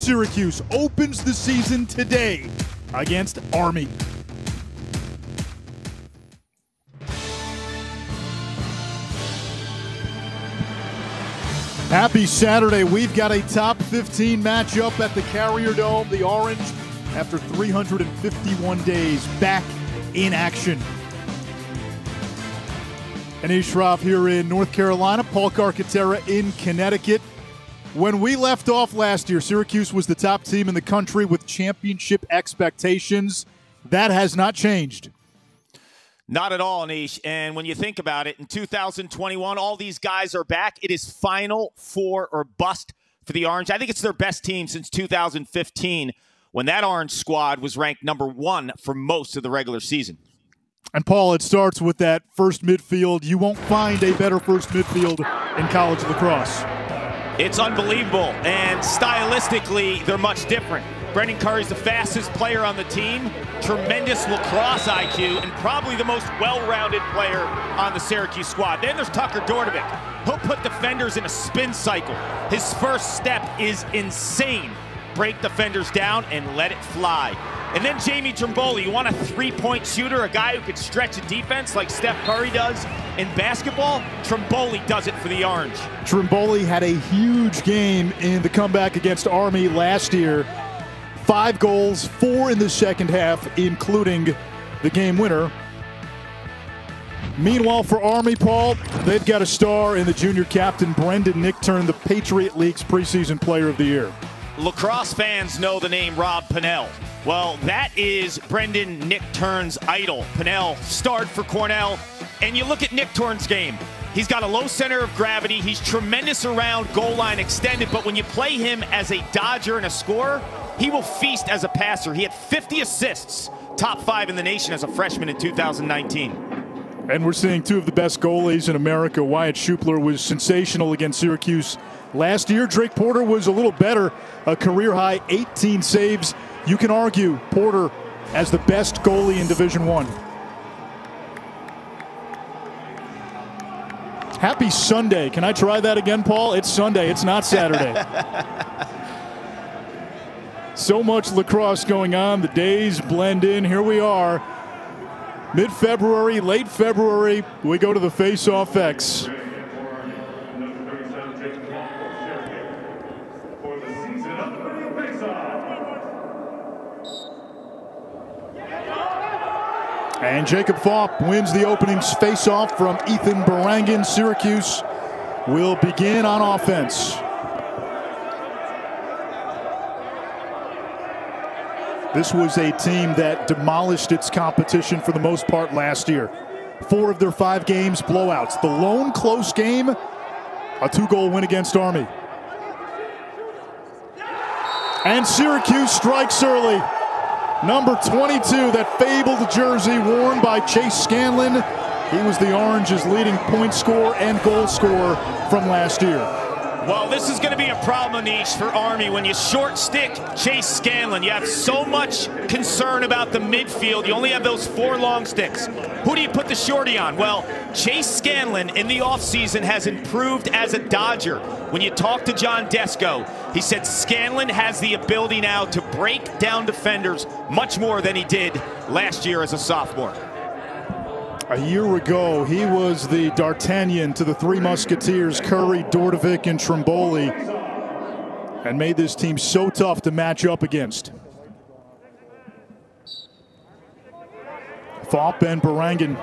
Syracuse opens the season today against Army. Happy Saturday. We've got a top 15 matchup at the Carrier Dome. The Orange, after 351 days, back in action. Anish Shroff here in North Carolina, Paul Carcaterra in Connecticut. When we left off last year, Syracuse was the top team in the country with championship expectations. That has not changed. Not at all, Anish. And when you think about it, in 2021, all these guys are back. It is Final Four or bust for the Orange. I think it's their best team since 2015, when that Orange squad was ranked #1 for most of the regular season. And, Paul, it starts with that first midfield. You won't find a better first midfield in college lacrosse. It's unbelievable, and stylistically, they're much different. Brendan Curry's the fastest player on the team, tremendous lacrosse IQ, and probably the most well-rounded player on the Syracuse squad. Then there's Tucker Dordovic. He'll put defenders in a spin cycle. His first step is insane. Break defenders down and let it fly. And then Jamie Trimboli. You want a three-point shooter, a guy who could stretch a defense like Steph Curry does in basketball? Trimboli does it for the Orange. Trimboli had a huge game in the comeback against Army last year. 5 goals, 4 in the second half, including the game winner. Meanwhile, for Army, Paul, they've got a star in the junior captain, Brendan Nichtern, the Patriot League's preseason player of the year. Lacrosse fans know the name Rob Pennell. Well, that is Brendan Nichtern's idol. Pennell starred for Cornell, and you look at Nichtern's game. He's got a low center of gravity. He's tremendous around goal line extended, but when you play him as a dodger and a scorer, he will feast as a passer. He had 50 assists, top 5 in the nation as a freshman in 2019. And we're seeing 2 of the best goalies in America. Wyatt Schupler was sensational against Syracuse last year. Drake Porter was a little better, a career-high 18 saves. You can argue Porter as the best goalie in Division I. Happy Sunday. Can I try that again, Paul? It's Sunday. It's not Saturday. So much lacrosse going on. The days blend in. Here we are. Mid-February, late February, we go to the Face-Off X. And Jacob Falk wins the opening face-off from Ethan Barangan. Syracuse will begin on offense. This was a team that demolished its competition for the most part last year. 4 of their 5 games blowouts. The lone close game, a 2-goal win against Army. And Syracuse strikes early. Number 22, that fabled jersey worn by Chase Scanlon. He was the Orange's leading point scorer and goal scorer from last year. Well, this is going to be a problem, Anish, for Army. When you short stick Chase Scanlon, you have so much concern about the midfield. You only have those 4 long sticks. Who do you put the shorty on? Well, Chase Scanlon in the offseason has improved as a Dodger. When you talk to John Desko, he said Scanlon has the ability now to break down defenders much more than he did last year as a sophomore. A year ago, he was the D'Artagnan to the 3 Musketeers, Curry, Dordovic, and Trimboli, and made this team so tough to match up against. Falk and Barangan.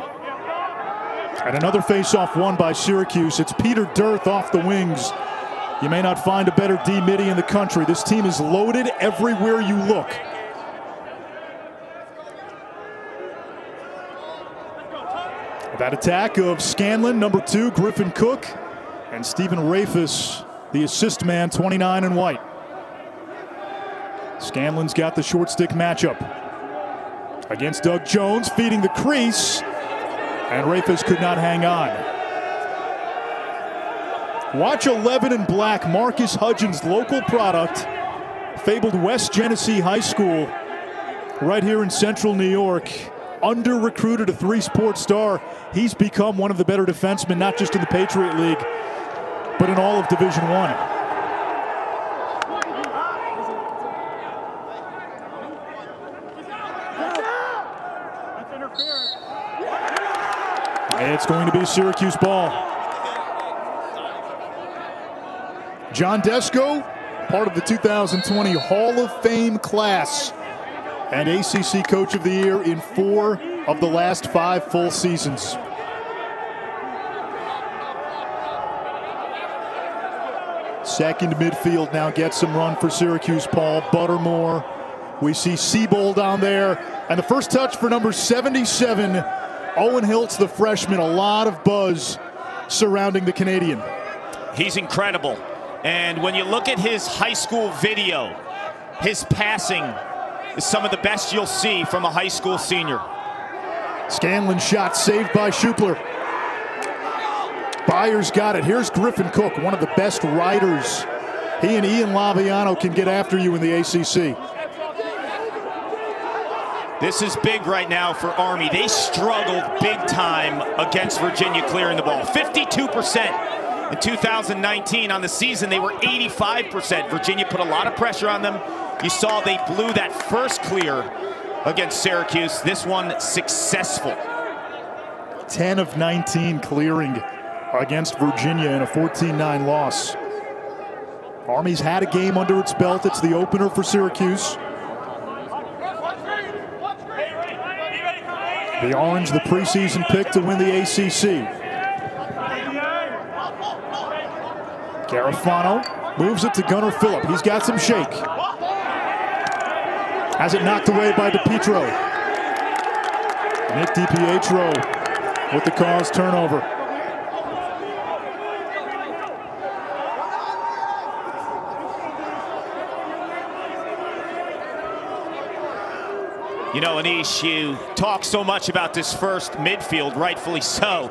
And another face-off won by Syracuse. It's Peter Dirth off the wings. You may not find a better D-midi in the country. This team is loaded everywhere you look. That attack of Scanlon, number 2, Griffin Cook, and Stephen Rafus, the assist man, 29 in white. Scanlon's got the short stick matchup against Doug Jones, feeding the crease, and Rafus could not hang on. Watch 11 in black, Marcus Hudgens' local product, fabled West Genesee High School, right here in central New York. Under-recruited, a 3-sport star. He's become one of the better defensemen, not just in the Patriot League, but in all of Division I. It's going to be Syracuse ball. John Desko, part of the 2020 Hall of Fame class and ACC Coach of the Year in 4 of the last 5 full seasons. Second midfield now gets some run for Syracuse, Paul. Buttermore. We see Siebold down there. And the first touch for number 77, Owen Hiltz, the freshman. A lot of buzz surrounding the Canadian. He's incredible. And when you look at his high school video, his passing is some of the best you'll see from a high school senior. Scanlon shot saved by Schupler. Byers got it. Here's Griffin Cook, one of the best riders. He and Ian Laviano can get after you in the ACC. This is big right now for Army. They struggled big time against Virginia clearing the ball. 52% in 2019. On the season, they were 85%. Virginia put a lot of pressure on them. You saw they blew that first clear against Syracuse. This one successful. 10 of 19 clearing against Virginia in a 14-9 loss. Army's had a game under its belt. It's the opener for Syracuse. The Orange, the preseason pick to win the ACC. Garofano moves it to Gunnar Phillip. He's got some shake. Has it knocked away by DiPietro. Nick DiPietro with the cause turnover. You know, Anish, you talk so much about this first midfield, rightfully so.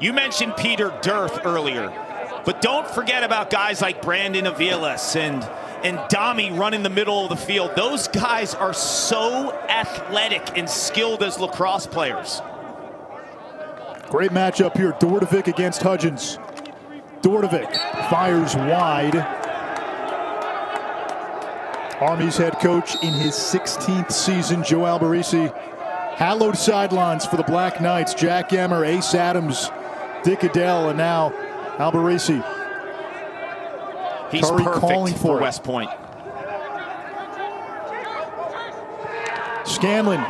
You mentioned Peter Dirth earlier, but don't forget about guys like Brandon Aviles and Dami running the middle of the field. Those guys are so athletic and skilled as lacrosse players. Great matchup here, Dordevic against Hudgens. Dordevic fires wide. Army's head coach in his 16th season, Joe Alberici. Hallowed sidelines for the Black Knights. Jack Emmer, Ace Adams, Dick Adele, and now Alberici. He's Curry perfect calling for it. West Point. Scanlon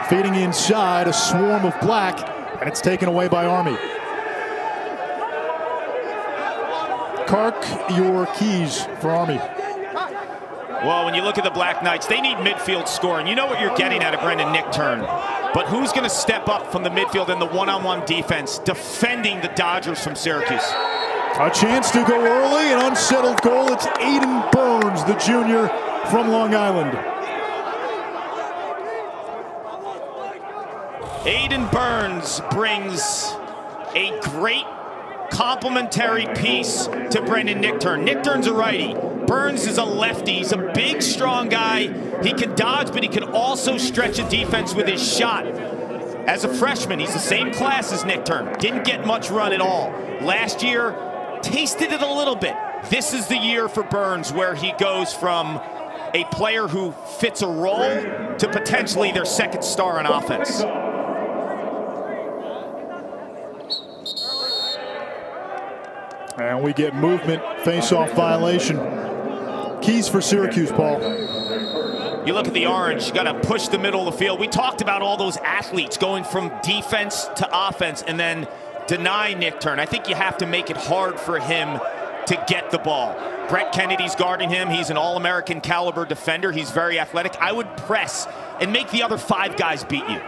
feeding inside, a swarm of black, and it's taken away by Army. Kark, your keys for Army. Well, when you look at the Black Knights, they need midfield scoring. You know what you're getting out of Brendan Nickturn. But who's going to step up from the midfield in the one-on-one defense, defending the Dodgers from Syracuse? A chance to go early, an unsettled goal. It's Aiden Burns, the junior from Long Island. Aiden Burns brings a great complementary piece to Brendan Nickturn. Nickturn's a righty. Burns is a lefty. He's a big, strong guy. He can dodge, but he can also stretch a defense with his shot. As a freshman, he's the same class as Nickturn. Didn't get much run at all. Last year, tasted it a little bit. This is the year for Burns where he goes from a player who fits a role to potentially their second star on offense. And we get movement, face-off violation. Keys for Syracuse, Paul. You look at the Orange, you got to push the middle of the field. We talked about all those athletes going from defense to offense and then deny Nickturn. I think you have to make it hard for him to get the ball. Brett Kennedy's guarding him. He's an All-American caliber defender. He's very athletic. I would press and make the other 5 guys beat you.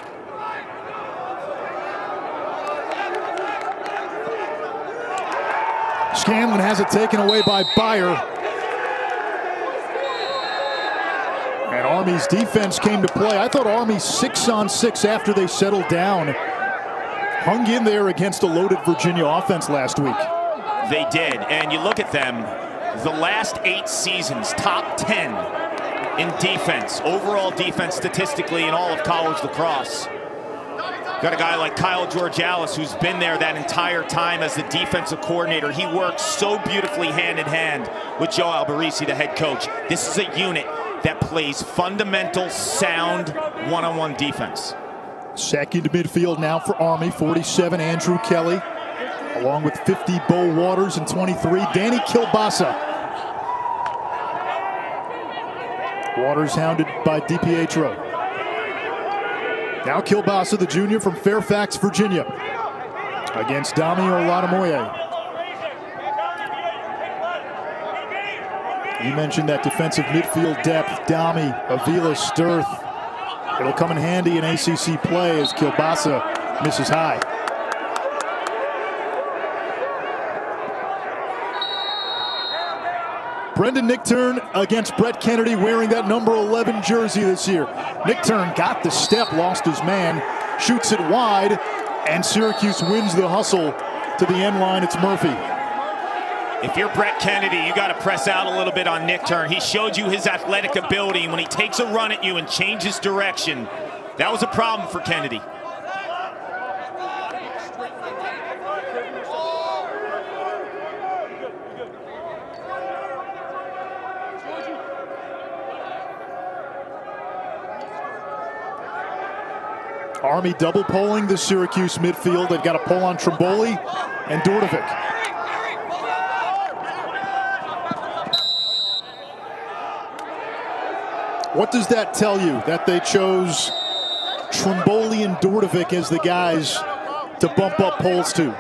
Scanlon has it taken away by Byer. And Army's defense came to play. I thought Army 6-on-6 after they settled down. Hung in there against a loaded Virginia offense last week. They did, and you look at them, the last 8 seasons, top 10 in defense, overall defense statistically in all of college lacrosse. Got a guy like Kyle Georgalis who's been there that entire time as the defensive coordinator. He works so beautifully hand in hand with Joe Alberici, the head coach. This is a unit that plays fundamental, sound, one-on-one defense. Second midfield now for Army, 47, Andrew Kelly. Along with 50, Bo Waters, and 23, Danny Kilbasa. Waters hounded by DiPietro. Now Kilbasa, the junior from Fairfax, Virginia, against Dami Oladamoye. You mentioned that defensive midfield depth. Dami, Avila, Sturth. It'll come in handy in ACC play as Kilbasa misses high. Brendan Nichtern against Brett Kennedy, wearing that number 11 jersey this year. Nichtern got the step, lost his man, shoots it wide, and Syracuse wins the hustle to the end line. It's Murphy. If you're Brett Kennedy, you got to press out a little bit on Nichtern. He showed you his athletic ability, and when he takes a run at you and changes direction, that was a problem for Kennedy. Army double polling the Syracuse midfield. They've got a poll on Trimboli and Dordovic. What does that tell you, that they chose Trimboli and Dordovic as the guys to bump up polls to?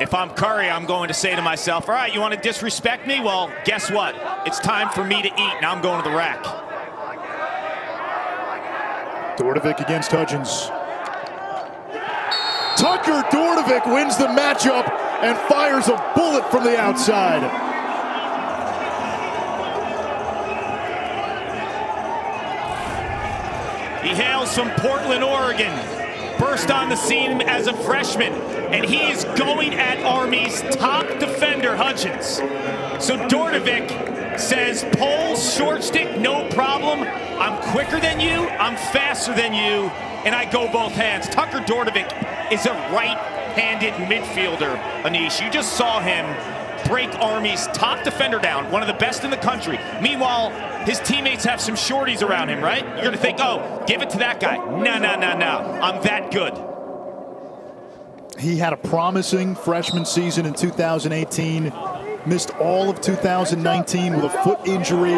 If I'm Curry, I'm going to say to myself, all right, you want to disrespect me? Well, guess what? It's time for me to eat. Now I'm going to the rack. Dordovic against Hudgens. Tucker Dordovic wins the matchup and fires a bullet from the outside. He hails from Portland, Oregon. Burst on the scene as a freshman, and he is going at Army's top defender, Hudgens. So Dordovic says, poles, short stick, no problem. I'm quicker than you, I'm faster than you, and I go both hands. Tucker Dordovic is a right-handed midfielder, Anish. You just saw him break Army's top defender down, one of the best in the country. Meanwhile, his teammates have some shorties around him, right? You're gonna think, oh, give it to that guy. No, I'm that good. He had a promising freshman season in 2018, missed all of 2019 with a foot injury,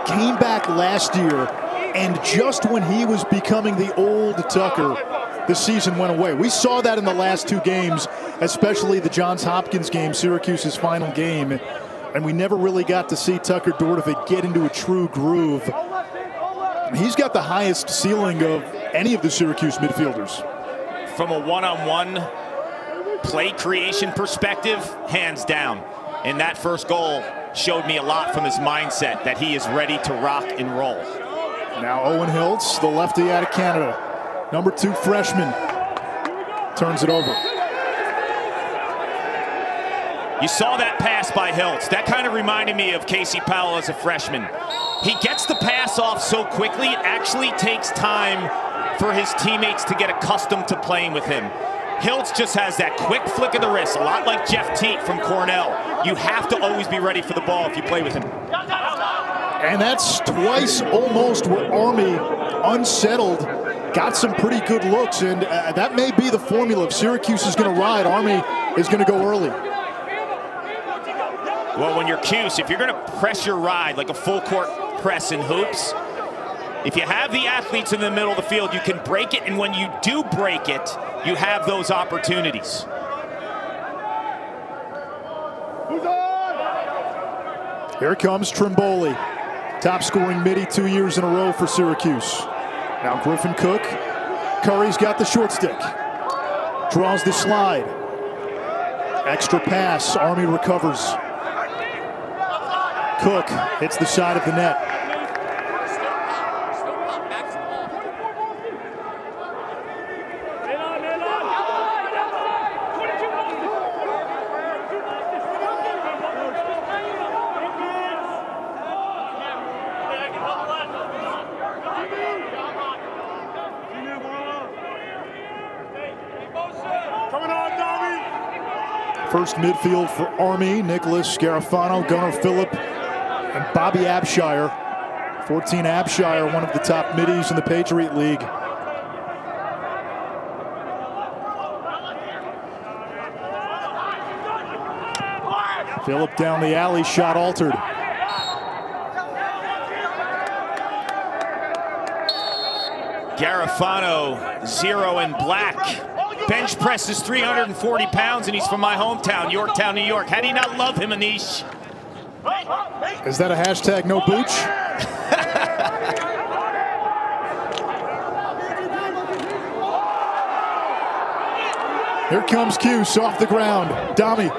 came back last year, and just when he was becoming the old Tucker, the season went away. We saw that in the last two games, especially the Johns Hopkins game, Syracuse's final game, and we never really got to see Tucker Dordovic get into a true groove. He's got the highest ceiling of any of the Syracuse midfielders. From a one-on-one play creation perspective, hands down. And that first goal showed me a lot from his mindset, that he is ready to rock and roll. Now Owen Hiltz, the lefty out of Canada, number 2 freshman, turns it over. You saw that pass by Hiltz. That kind of reminded me of Casey Powell as a freshman. He gets the pass off so quickly, it actually takes time for his teammates to get accustomed to playing with him. Hiltz just has that quick flick of the wrist, a lot like Jeff Teat from Cornell. You have to always be ready for the ball if you play with him. And that's twice almost where Army, unsettled, got some pretty good looks, and that may be the formula. If Syracuse is going to ride, Army is going to go early. Well, when you're Cuse, if you're going to press your ride like a full court press in hoops, if you have the athletes in the middle of the field, you can break it, and when you do break it, you have those opportunities. Here comes Trimboli, top scoring midi 2 years in a row for Syracuse. Now Griffin Cook, Curry's got the short stick, draws the slide, extra pass, Army recovers. Cook hits the side of the net. First midfield for Army, Nicholas Garofano, Gunnar Phillip, and Bobby Abshire. 14 Abshire, one of the top middies in the Patriot League. Phillip down the alley, shot altered. Garofano, 0 and black. Bench presses 340 pounds, and he's from my hometown, Yorktown, New York. How do you not love him, Anish? Is that a hashtag no booch? Here comes Cuse off the ground. Dami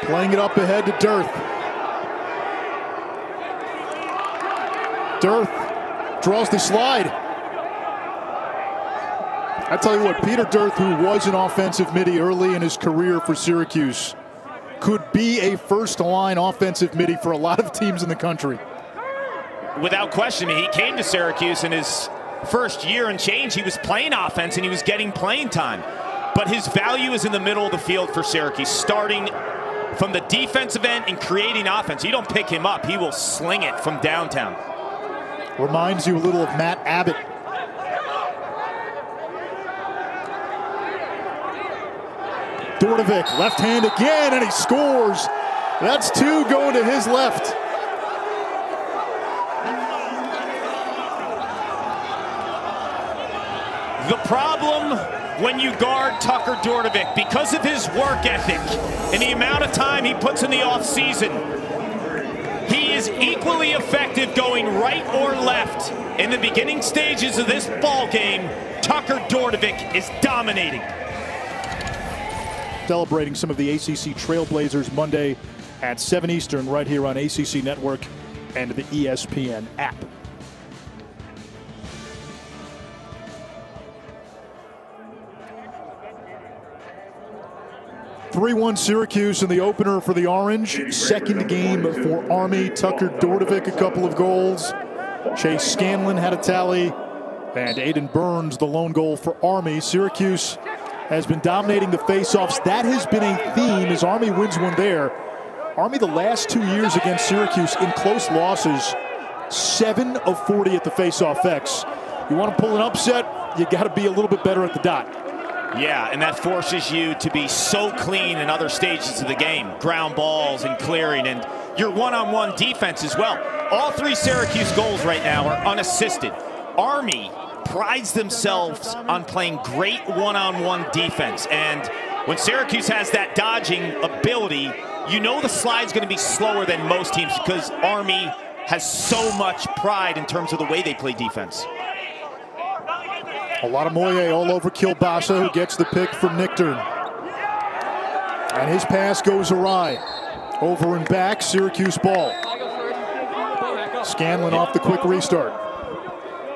playing it up ahead to Dearth. Dearth draws the slide. I tell you what, Peter Dearth, who was an offensive midi early in his career for Syracuse, could be a first-line offensive midi for a lot of teams in the country. Without question, he came to Syracuse in his first year and change. He was playing offense and he was getting playing time. But his value is in the middle of the field for Syracuse, starting from the defensive end and creating offense. You don't pick him up, he will sling it from downtown. Reminds you a little of Matt Abbott. Dordovic, left hand again, and he scores. That's 2 going to his left. The problem when you guard Tucker Dordovic, because of his work ethic and the amount of time he puts in the offseason, he is equally effective going right or left. In the beginning stages of this ball game, Tucker Dordovic is dominating. Celebrating some of the ACC Trailblazers Monday at 7 Eastern right here on ACC Network and the ESPN app. (3-1) Syracuse in the opener for the Orange. Second game for Army. Tucker Dordovic, a couple of goals. Chase Scanlon had a tally. And Aiden Burns, the lone goal for Army. Syracuse has been dominating the faceoffs. That has been a theme as Army wins one there. Army the last 2 years against Syracuse in close losses, 7 of 40 at the faceoff X. You want to pull an upset, you got to be a little bit better at the dot. Yeah, and that forces you to be so clean in other stages of the game. Ground balls and clearing, and your one-on-one defense as well. All 3 Syracuse goals right now are unassisted. Army prides themselves on playing great one-on-one defense, and when Syracuse has that dodging ability, you know the slide's going to be slower than most teams because Army has so much pride in terms of the way they play defense. A lot of Moye all over Kilbasa, who gets the pick from Nichtern. And his pass goes awry. Over and back, Syracuse ball. Scanlon off the quick restart.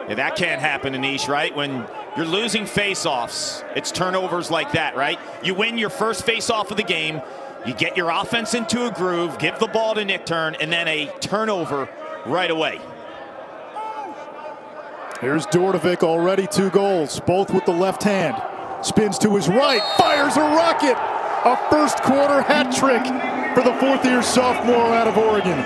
Yeah, that can't happen, Anish, right? When you're losing face-offs, it's turnovers like that, right? You win your first face-off of the game, you get your offense into a groove, give the ball to Nichtern, and then a turnover right away. Here's Dordovic, already 2 goals, both with the left hand. Spins to his right, fires a rocket! A first quarter hat trick for the 4th-year sophomore out of Oregon.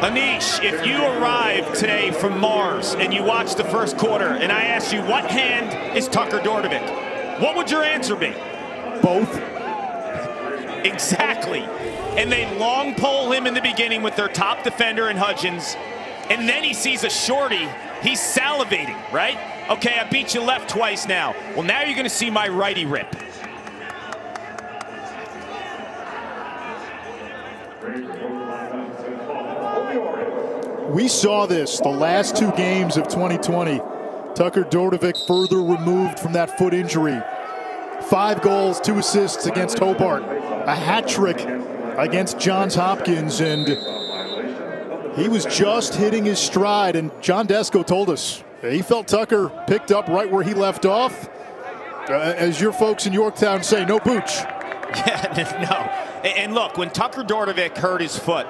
Anish, if you arrived today from Mars and you watched the first quarter and I asked you what hand is Tucker Dordovic, what would your answer be? Both. Exactly. And they long pole him in the beginning with their top defender in Hudgens, and then he sees a shorty, he's salivating, right? Okay, I beat you left twice now. Well, now you're going to see my righty rip. We saw this the last 2 games of 2020. Tucker Dordovic further removed from that foot injury. 5 goals, 2 assists against Hobart. A hat trick against Johns Hopkins, and he was just hitting his stride. And John Desko told us he felt Tucker picked up right where he left off. As your folks in Yorktown say, no booch. Yeah, no. And look, when Tucker Dordovic hurt his foot,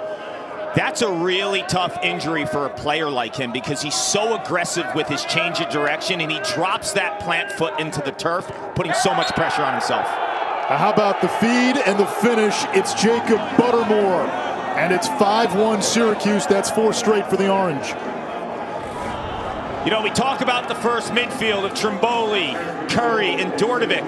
that's a really tough injury for a player like him because he's so aggressive with his change of direction, and he drops that plant foot into the turf, putting so much pressure on himself. How about the feed and the finish? It's Jacob Buttermore, and it's 5-1 Syracuse. That's 4 straight for the Orange. You know, we talk about the first midfield of Trimboli, Curry, and Dordovic.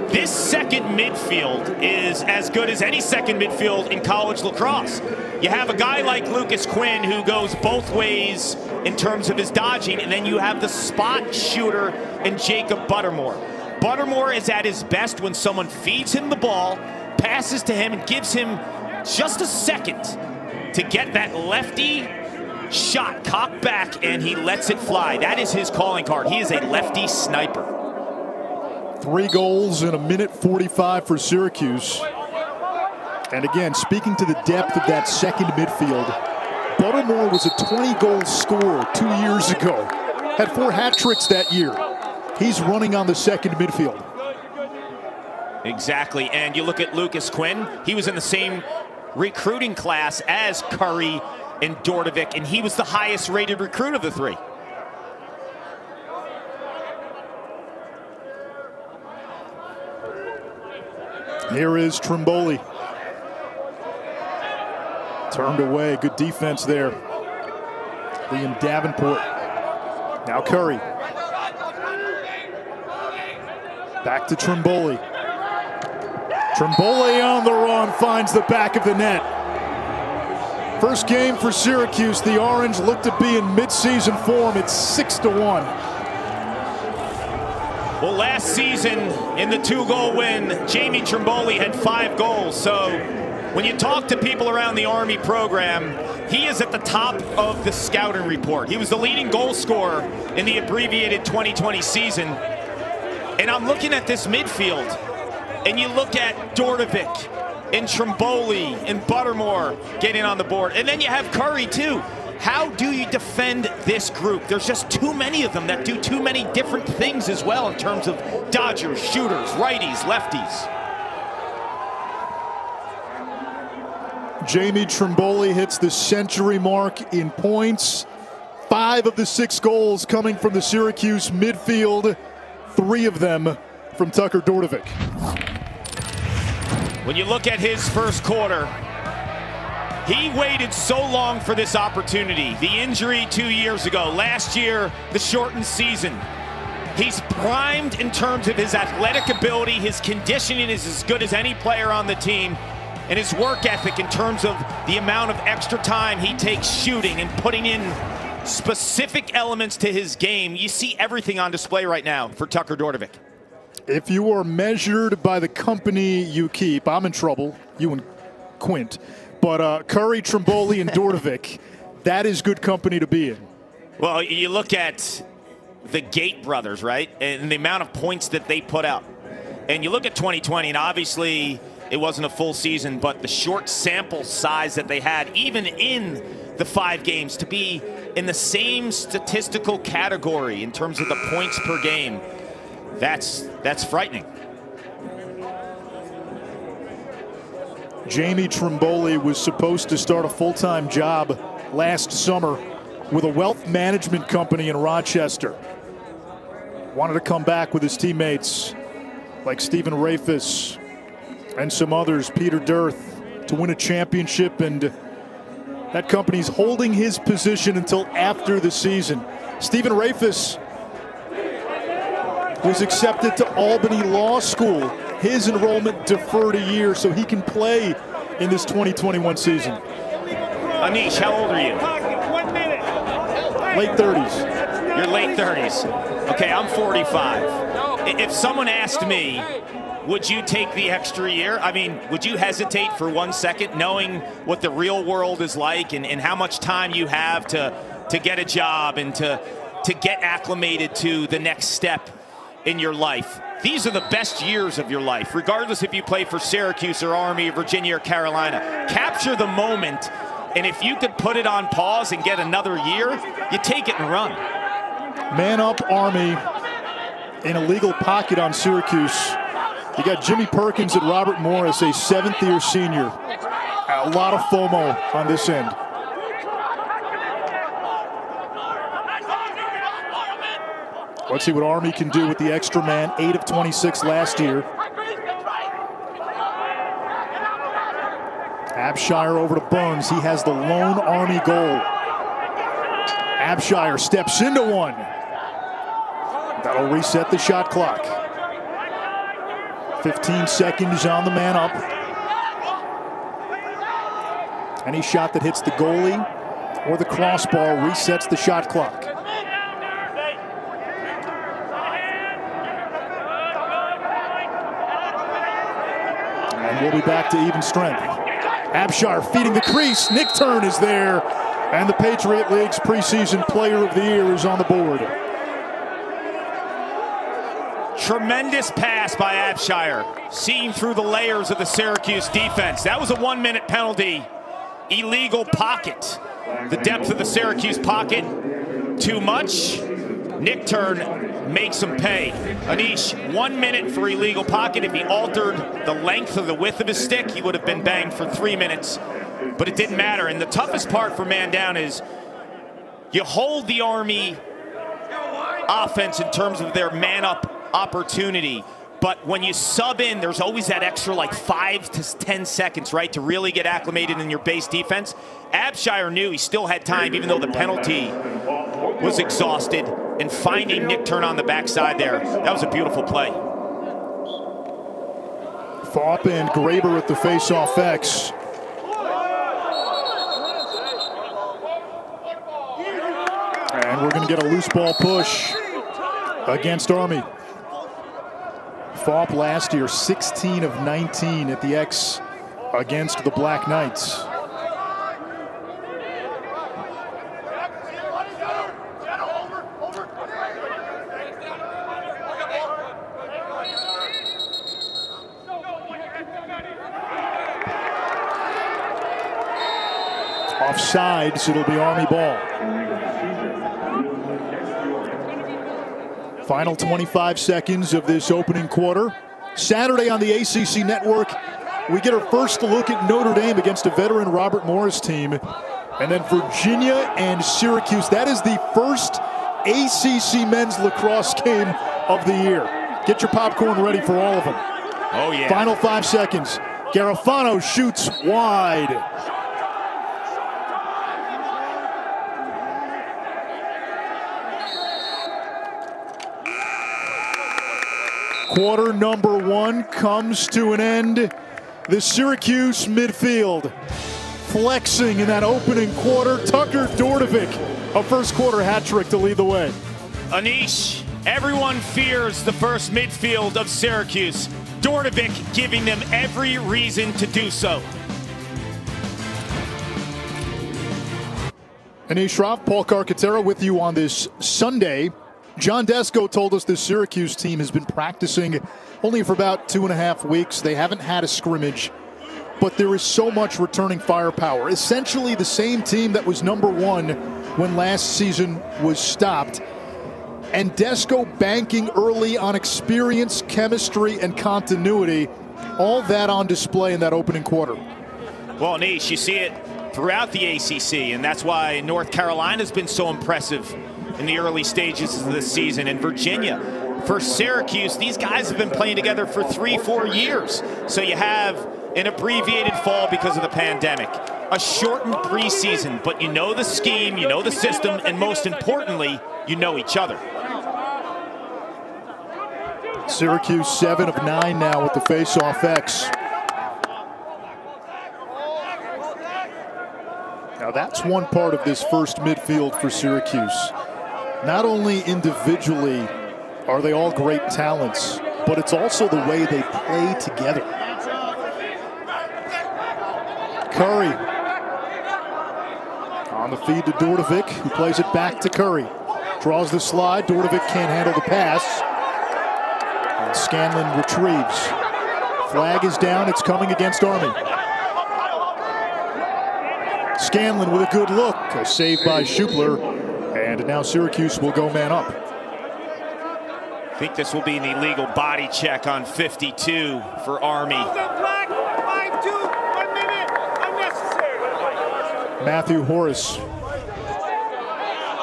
This second midfield is as good as any second midfield in college lacrosse. You have a guy like Lucas Quinn who goes both ways in terms of his dodging, and then you have the spot shooter in Jacob Buttermore. Buttermore is at his best when someone feeds him the ball, passes to him, and gives him just a second to get that lefty shot cocked back, and he lets it fly. That is his calling card. He is a lefty sniper. 3 goals in 1:45 for Syracuse. And again, speaking to the depth of that second midfield, Buttermore was a 20-goal scorer 2 years ago. Had 4 hat tricks that year. He's running on the second midfield. Exactly, and you look at Lucas Quinn. He was in the same recruiting class as Curry and Dordovic, and he was the highest rated recruit of the 3. Here is Trimboli. Turned away, good defense there. Liam Davenport. Now Curry. Back to Trimboli. Trimboli on the run, finds the back of the net. First game for Syracuse. The Orange look to be in mid-season form. It's 6-1. Well, last season in the 2-goal win, Jamie Trimboli had 5 goals. So when you talk to people around the Army program, he is at the top of the scouting report. He was the leading goal scorer in the abbreviated 2020 season. And I'm looking at this midfield, and you look at Dordovic and Trimboli and Buttermore getting on the board. And then you have Curry, too. How do you defend this group? There's just too many of them that do too many different things as well in terms of dodgers, shooters, righties, lefties. Jamie Trimboli hits the century mark in points. 5 of the 6 goals coming from the Syracuse midfield. 3 of them from Tucker Dordovic. When you look at his first quarter, he waited so long for this opportunity. The injury 2 years ago. Last year, the shortened season. He's primed in terms of his athletic ability. His conditioning is as good as any player on the team. And his work ethic in terms of the amount of extra time he takes shooting and putting in specific elements to his game. You see everything on display right now for Tucker Dordovic. If you are measured by the company you keep, I'm in trouble, you and Quint. But Curry, Trimboli, and Dordovic, that is good company to be in. Well, you look at the Gate brothers, right? And the amount of points that they put out. And you look at 2020, and obviously it wasn't a full season, but the short sample size that they had, even in the 5 games, to be in the same statistical category in terms of the points per game, that's frightening. Jamie Trimboli was supposed to start a full-time job last summer with a wealth management company in Rochester. Wanted to come back with his teammates like Stephen Rafis and some others, Peter Dirth, to win a championship, and that company's holding his position until after the season. Stephen Rafis was accepted to Albany Law School. His enrollment deferred a year so he can play in this 2021 season. Anish, how old are you? Late 30s. You're late 30s. Okay, I'm 45. If someone asked me, would you take the extra year? I mean, would you hesitate for 1 second, knowing what the real world is like and how much time you have to get a job and to get acclimated to the next step in your life? These are the best years of your life, regardless if you play for Syracuse or Army or Virginia or Carolina. Capture the moment, and if you could put it on pause and get another year, you take it and run. Man up, Army, in a legal pocket on Syracuse. You got Jimmy Perkins and Robert Morris, a 7th-year senior. A lot of FOMO on this end. Let's see what Army can do with the extra man. 8 of 26 last year. Abshire over to Burns. He has the lone Army goal. Abshire steps into one. That'll reset the shot clock. 15 seconds on the man up. Any shot that hits the goalie or the crossbar resets the shot clock. And we'll be back to even strength. Abshire feeding the crease. Nick Turn is there. And the Patriot League's preseason player of the year is on the board. Tremendous pass by Abshire, seeing through the layers of the Syracuse defense. That was a 1-minute penalty. Illegal pocket. The depth of the Syracuse pocket, too much. Nick Turn makes him pay. Anish, 1 minute for illegal pocket. If he altered the length or the width of his stick, he would have been banged for 3 minutes. But it didn't matter. And the toughest part for man down is you hold the Army offense in terms of their man-up opportunity. But when you sub in, there's always that extra like 5 to 10 seconds, right, to really get acclimated in your base defense. Abshire knew he still had time, even though the penalty was exhausted, and finding Nick Turn on the backside there, that was a beautiful play. Thorpe and Graber at the face-off X. And we're going to get a loose ball push against Army. Thorpe last year 16 of 19 at the X against the Black Knights. Offsides, it'll be Army ball. Final 25 seconds of this opening quarter. Saturday on the ACC Network, we get our first look at Notre Dame against a veteran Robert Morris team. And then Virginia and Syracuse. That is the first ACC men's lacrosse game of the year. Get your popcorn ready for all of them. Oh, yeah. Final 5 seconds. Garofano shoots wide. Quarter number 1 comes to an end. The Syracuse midfield flexing in that opening quarter. Tucker Dordevic, a first quarter hat trick to lead the way. Anish, everyone fears the first midfield of Syracuse. Dordevic giving them every reason to do so. Anish Shroff, Paul Carcaterra with you on this Sunday. John Desko told us the Syracuse team has been practicing only for about 2.5 weeks. They haven't had a scrimmage, but there is so much returning firepower. Essentially the same team that was number 1 when last season was stopped. And Desko banking early on experience, chemistry, and continuity. All that on display in that opening quarter. Well, Anish, you see it throughout the ACC, and that's why North Carolina's been so impressive in the early stages of this season. And Virginia, for Syracuse, these guys have been playing together for 3-4 years. So you have an abbreviated fall because of the pandemic, a shortened preseason, but you know the scheme, you know the system, and most importantly, you know each other. Syracuse 7 of 9 now with the face-off X. Now that's one part of this first midfield for Syracuse. Not only individually are they all great talents, but it's also the way they play together. Curry on the feed to Dordevic, who plays it back to Curry. Draws the slide. Dordevic can't handle the pass. And Scanlon retrieves. Flag is down. It's coming against Army. Scanlon with a good look. A save by Schupler. And now Syracuse will go man up. I think this will be an illegal body check on 52 for Army. Matthew Horace.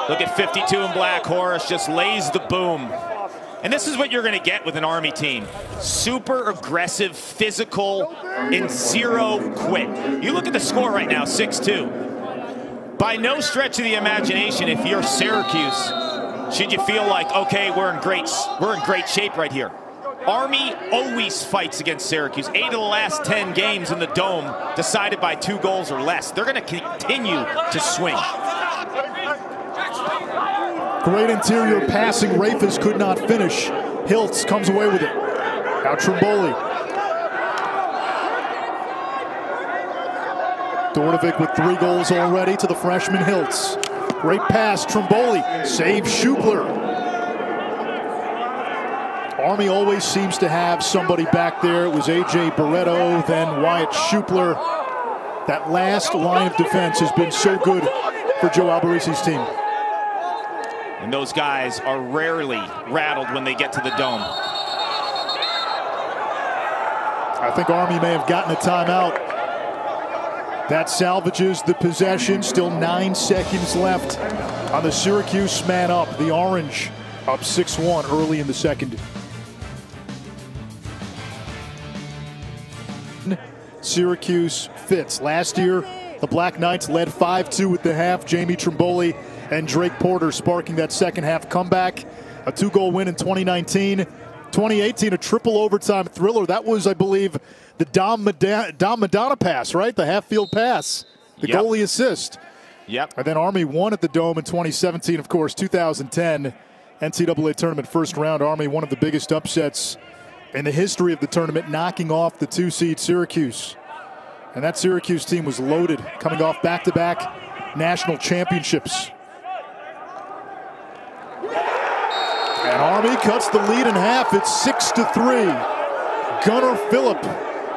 Look at 52 in black. Horace just lays the boom. And this is what you're going to get with an Army team. Super aggressive, physical, and zero quit. You look at the score right now, 6-2. By no stretch of the imagination, if you're Syracuse, should you feel like, okay, we're in great shape right here. Army always fights against Syracuse. 8 of the last 10 games in the Dome decided by 2 goals or less. They're going to continue to swing. Great interior passing. Rafis could not finish. Hiltz comes away with it. Now Trimboli. Dordovic with 3 goals already to the freshman Hiltz. Great pass, Trimboli. Save Schubler. Army always seems to have somebody back there. It was A.J. Barreto, then Wyatt Schubler. That last line of defense has been so good for Joe Alberici's team. And those guys are rarely rattled when they get to the Dome. I think Army may have gotten a timeout. That salvages the possession. Still 9 seconds left on the Syracuse man up. The Orange up 6-1 early in the second. Syracuse fits. Last year, the Black Knights led 5-2 at the half. Jamie Trimboli and Drake Porter sparking that second half comeback. A 2-goal win in 2019. 2018, a triple overtime thriller. That was, I believe, the Dom Madonna pass, right? The half-field pass, the goalie assist. Yep. And then Army won at the Dome in 2017, of course, 2010 NCAA tournament first round. Army, one of the biggest upsets in the history of the tournament, knocking off the 2-seed Syracuse. And that Syracuse team was loaded, coming off back-to-back national championships. And Army cuts the lead in half. It's 6-3. Gunnar Phillip,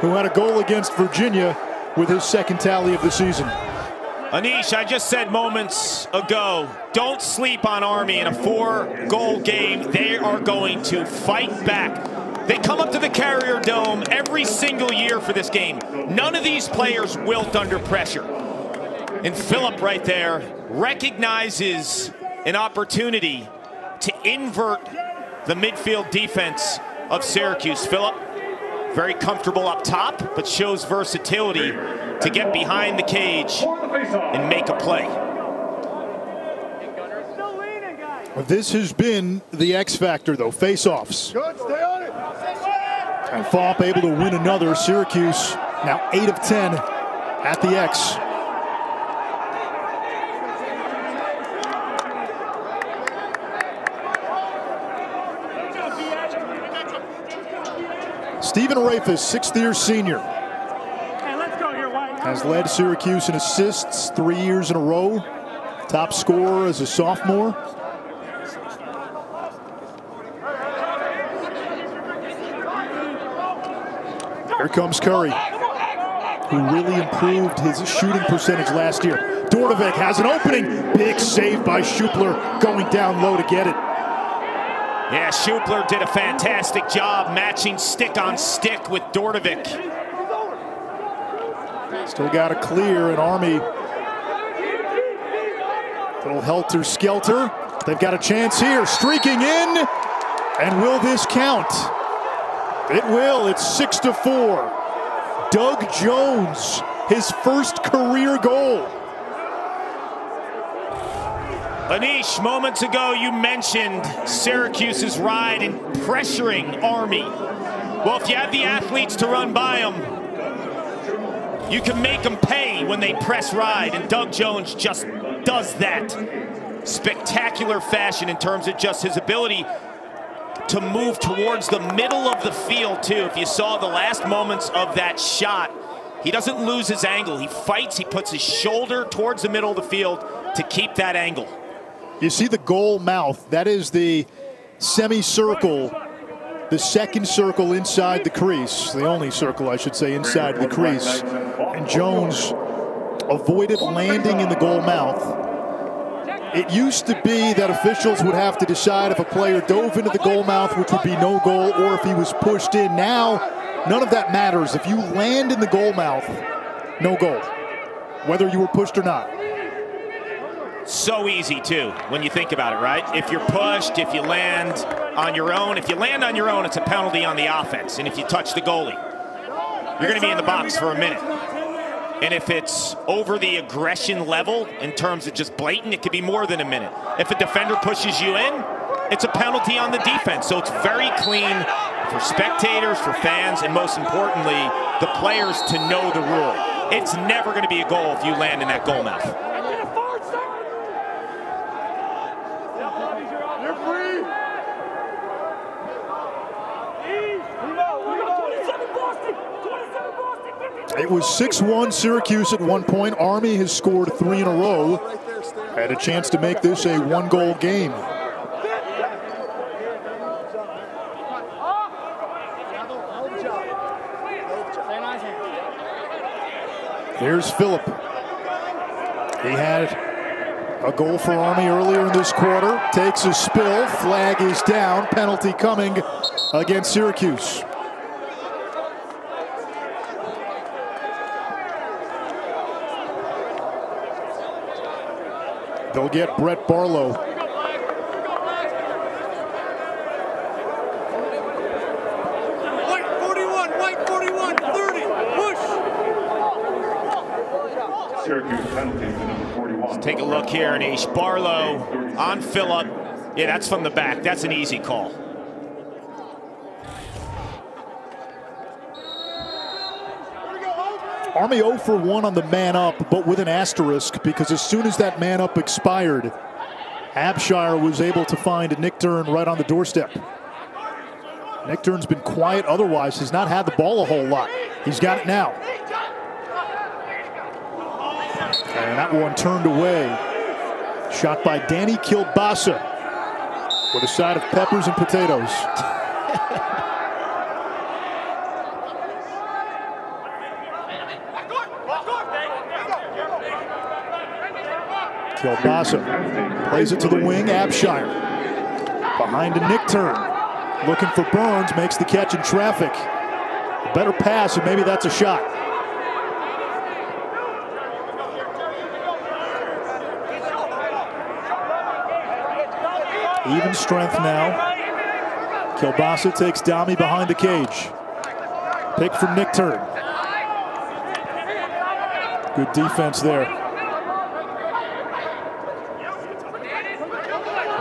who had a goal against Virginia, with his second tally of the season. Anish, I just said moments ago, don't sleep on Army in a 4-goal game. They are going to fight back. They come up to the Carrier Dome every single year for this game. None of these players wilt under pressure. And Phillip right there recognizes an opportunity to invert the midfield defense of Syracuse. Phillip, very comfortable up top, but shows versatility to get behind the cage and make a play. This has been the X factor, though. Face-offs. And Fopp able to win another. Syracuse now 8 of 10 at the X. Stephen Rafis, 6th-year senior, has led Syracuse in assists 3 years in a row. Top scorer as a sophomore. Here comes Curry, who really improved his shooting percentage last year. Dordovic has an opening. Big save by Schubler, going down low to get it. Yeah, Schubler did a fantastic job matching stick on stick with Dordovic. Still got to clear an Army. Little helter-skelter. They've got a chance here. Streaking in. And will this count? It will. It's 6-4. Doug Jones, his first career goal. Anish, moments ago you mentioned Syracuse's ride in pressuring Army. Well, if you have the athletes to run by them, you can make them pay when they press ride, and Doug Jones just does that. Spectacular fashion in terms of just his ability to move towards the middle of the field, too. If you saw the last moments of that shot, he doesn't lose his angle. He fights, he puts his shoulder towards the middle of the field to keep that angle. You see the goal mouth. That is the semicircle, the second circle inside the crease. The only circle, I should say, inside the crease. And Jones avoided landing in the goal mouth. It used to be that officials would have to decide if a player dove into the goal mouth, which would be no goal, or if he was pushed in. Now, none of that matters. If you land in the goal mouth, no goal, whether you were pushed or not. So easy, too, when you think about it, right? If you're pushed, if you land on your own, it's a penalty on the offense. And if you touch the goalie, you're going to be in the box for a minute. And if it's over the aggression level in terms of just blatant, it could be more than a minute. If a defender pushes you in, it's a penalty on the defense. So it's very clean for spectators, for fans, and most importantly, the players to know the rule. It's never going to be a goal if you land in that goal mouth. It was 6-1 Syracuse at one point. Army has scored 3 in a row. Had a chance to make this a one-goal game. Here's Phillip. He had a goal for Army earlier in this quarter. Takes a spill. Flag is down. Penalty coming against Syracuse. They'll get Brett Barlow. White 41, 30, push! Syracuse penalty to number 41. Let's take a look here, Anish. Barlow on Phillip. Yeah, that's from the back. That's an easy call. Army 0 for 1 on the man up, but with an asterisk, because as soon as that man up expired, Abshire was able to find Nick Dern right on the doorstep. Nick Dern's been quiet otherwise, has not had the ball a whole lot. He's got it now. And that one turned away. Shot by Danny Kilbasa with a side of peppers and potatoes. Kilbasa plays it to the wing. Abshire behind to Nick Dern, looking for Burns, makes the catch in traffic. A better pass, and maybe that's a shot. Even strength now. Kilbasa takes Dami behind the cage. Pick from Nick Dern. Good defense there.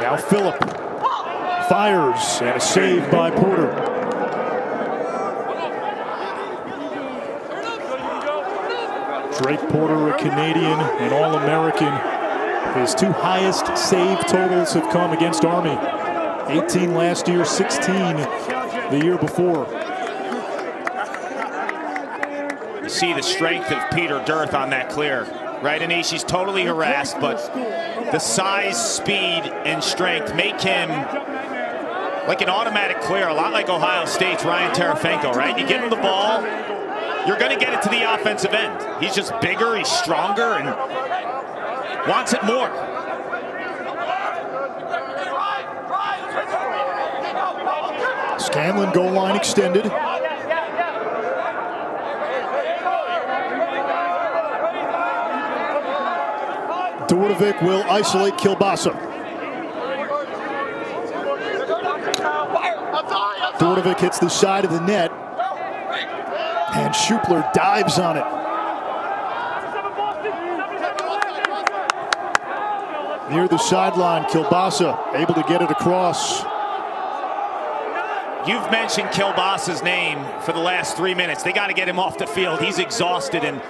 Now Phillip fires, and a save by Porter. Drake Porter, a Canadian and All-American. His 2 highest save totals have come against Army. 18 last year, 16 the year before. You see the strength of Peter Dearth on that clear. Right, Anish? He's totally harassed, but the size, speed, and strength make him like an automatic clear, a lot like Ohio State's Ryan Tarafenko, right? You give him the ball, you're going to get it to the offensive end. He's just bigger, he's stronger, and wants it more. Scanlon goal line extended. Dordovic will isolate Kilbasa. Dordovic hits the side of the net, and Schupler dives on it. Near the sideline, Kilbasa able to get it across. You've mentioned Kilbasa's name for the last 3 minutes. They got to get him off the field. He's exhausted, and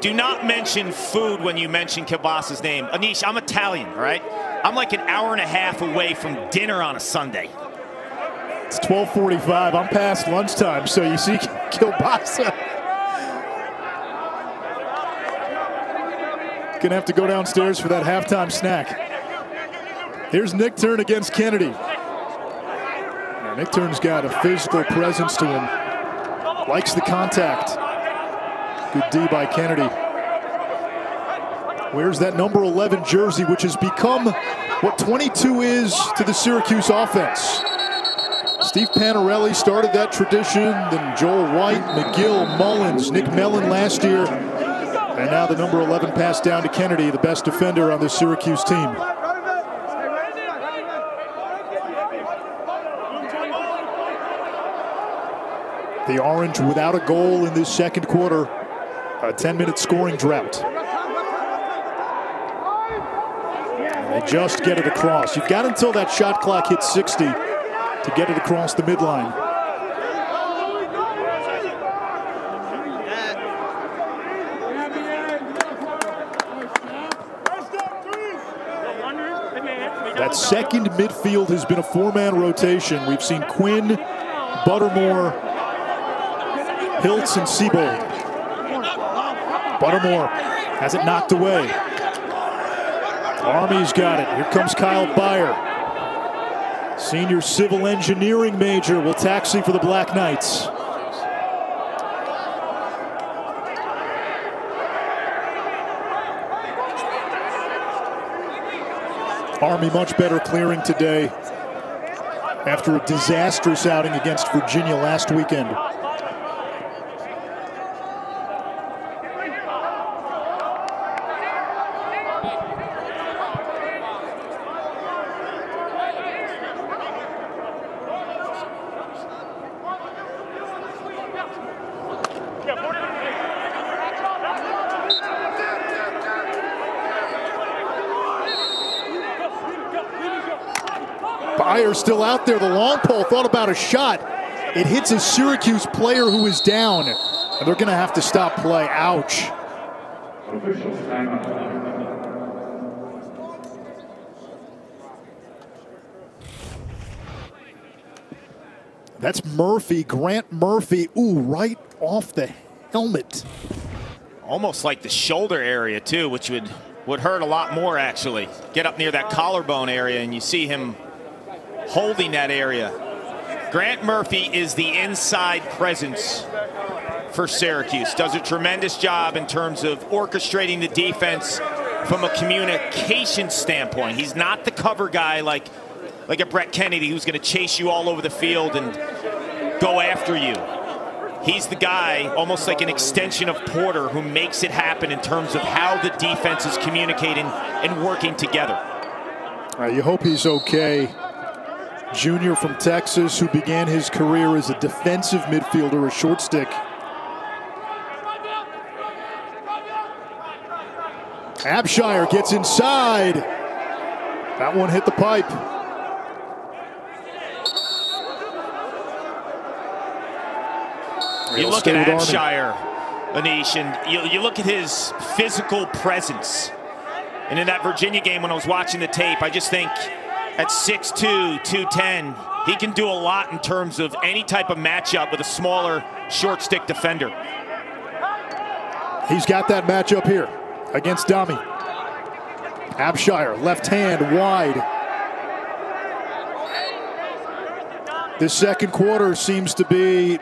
do not mention food when you mention Kilbasa's name. Anish, I'm Italian, all right? I'm like an hour and a half away from dinner on a Sunday. It's 12:45. I'm past lunchtime, so you see Kilbasa. Gonna have to go downstairs for that halftime snack. Here's Nick Dern against Kennedy. Now, Nick Dern's got a physical presence to him. Likes the contact. Good D by Kennedy. Wears that number 11 jersey, which has become what 22 is to the Syracuse offense. Steve Panarelli started that tradition, then Joel White, McGill, Mullins, Nick Mellon last year, and now the number 11 passed down to Kennedy, the best defender on the Syracuse team. The Orange without a goal in this second quarter. a 10-minute scoring drought. They just get it across. You've got until that shot clock hits 60 to get it across the midline. That second midfield has been a four-man rotation. We've seen Quinn, Buttermore, Hiltz, and Siebold. Buttermore has it knocked away. Army's got it. Here comes Kyle Byer. Senior civil engineering major will taxi for the Black Knights. Army much better clearing today after a disastrous outing against Virginia last weekend. Byer still out there. The long pole thought about a shot. It hits a Syracuse player who is down, and they're going to have to stop play. Ouch. That's Murphy, Grant Murphy. Ooh, right off the helmet. Almost like the shoulder area too, which would hurt a lot more actually. Get up near that collarbone area and you see him holding that area. Grant Murphy is the inside presence for Syracuse. Does a tremendous job in terms of orchestrating the defense from a communication standpoint. He's not the cover guy like a Brett Kennedy who's going to chase you all over the field and go after you. He's the guy, almost like an extension of Porter, who makes it happen in terms of how the defense is communicating and working together. You hope he's okay. Junior from Texas who began his career as a defensive midfielder, a short stick. Abshire gets inside. That one hit the pipe. You look at Abshire, Anish, and you look at his physical presence. And in that Virginia game when I was watching the tape, I just think at 6'2", 210, he can do a lot in terms of any type of matchup with a smaller short stick defender. He's got that matchup here against Dami. Abshire, left hand wide. This second quarter seems to be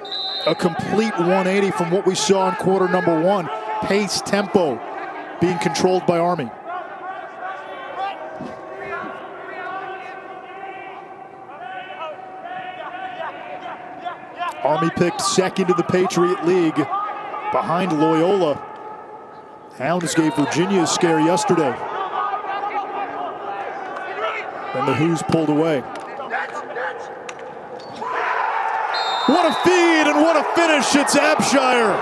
a complete 180 from what we saw in quarter number one. Pace, tempo being controlled by Army. Army picked second in the Patriot League behind Loyola. Hounds gave Virginia a scare yesterday. Then the Hoos pulled away. What a feed and what a finish. It's Abshire.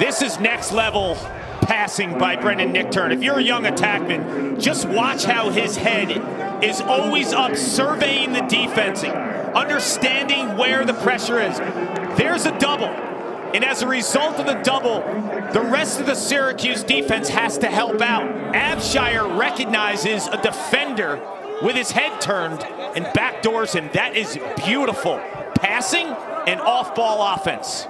This is next level passing by Brendan Nichtern. If you're a young attackman, just watch how his head is always up, surveying the defense, understanding where the pressure is. There's a double. And as a result of the double, the rest of the Syracuse defense has to help out. Abshire recognizes a defender with his head turned and backdoors him. That is beautiful passing and off-ball offense.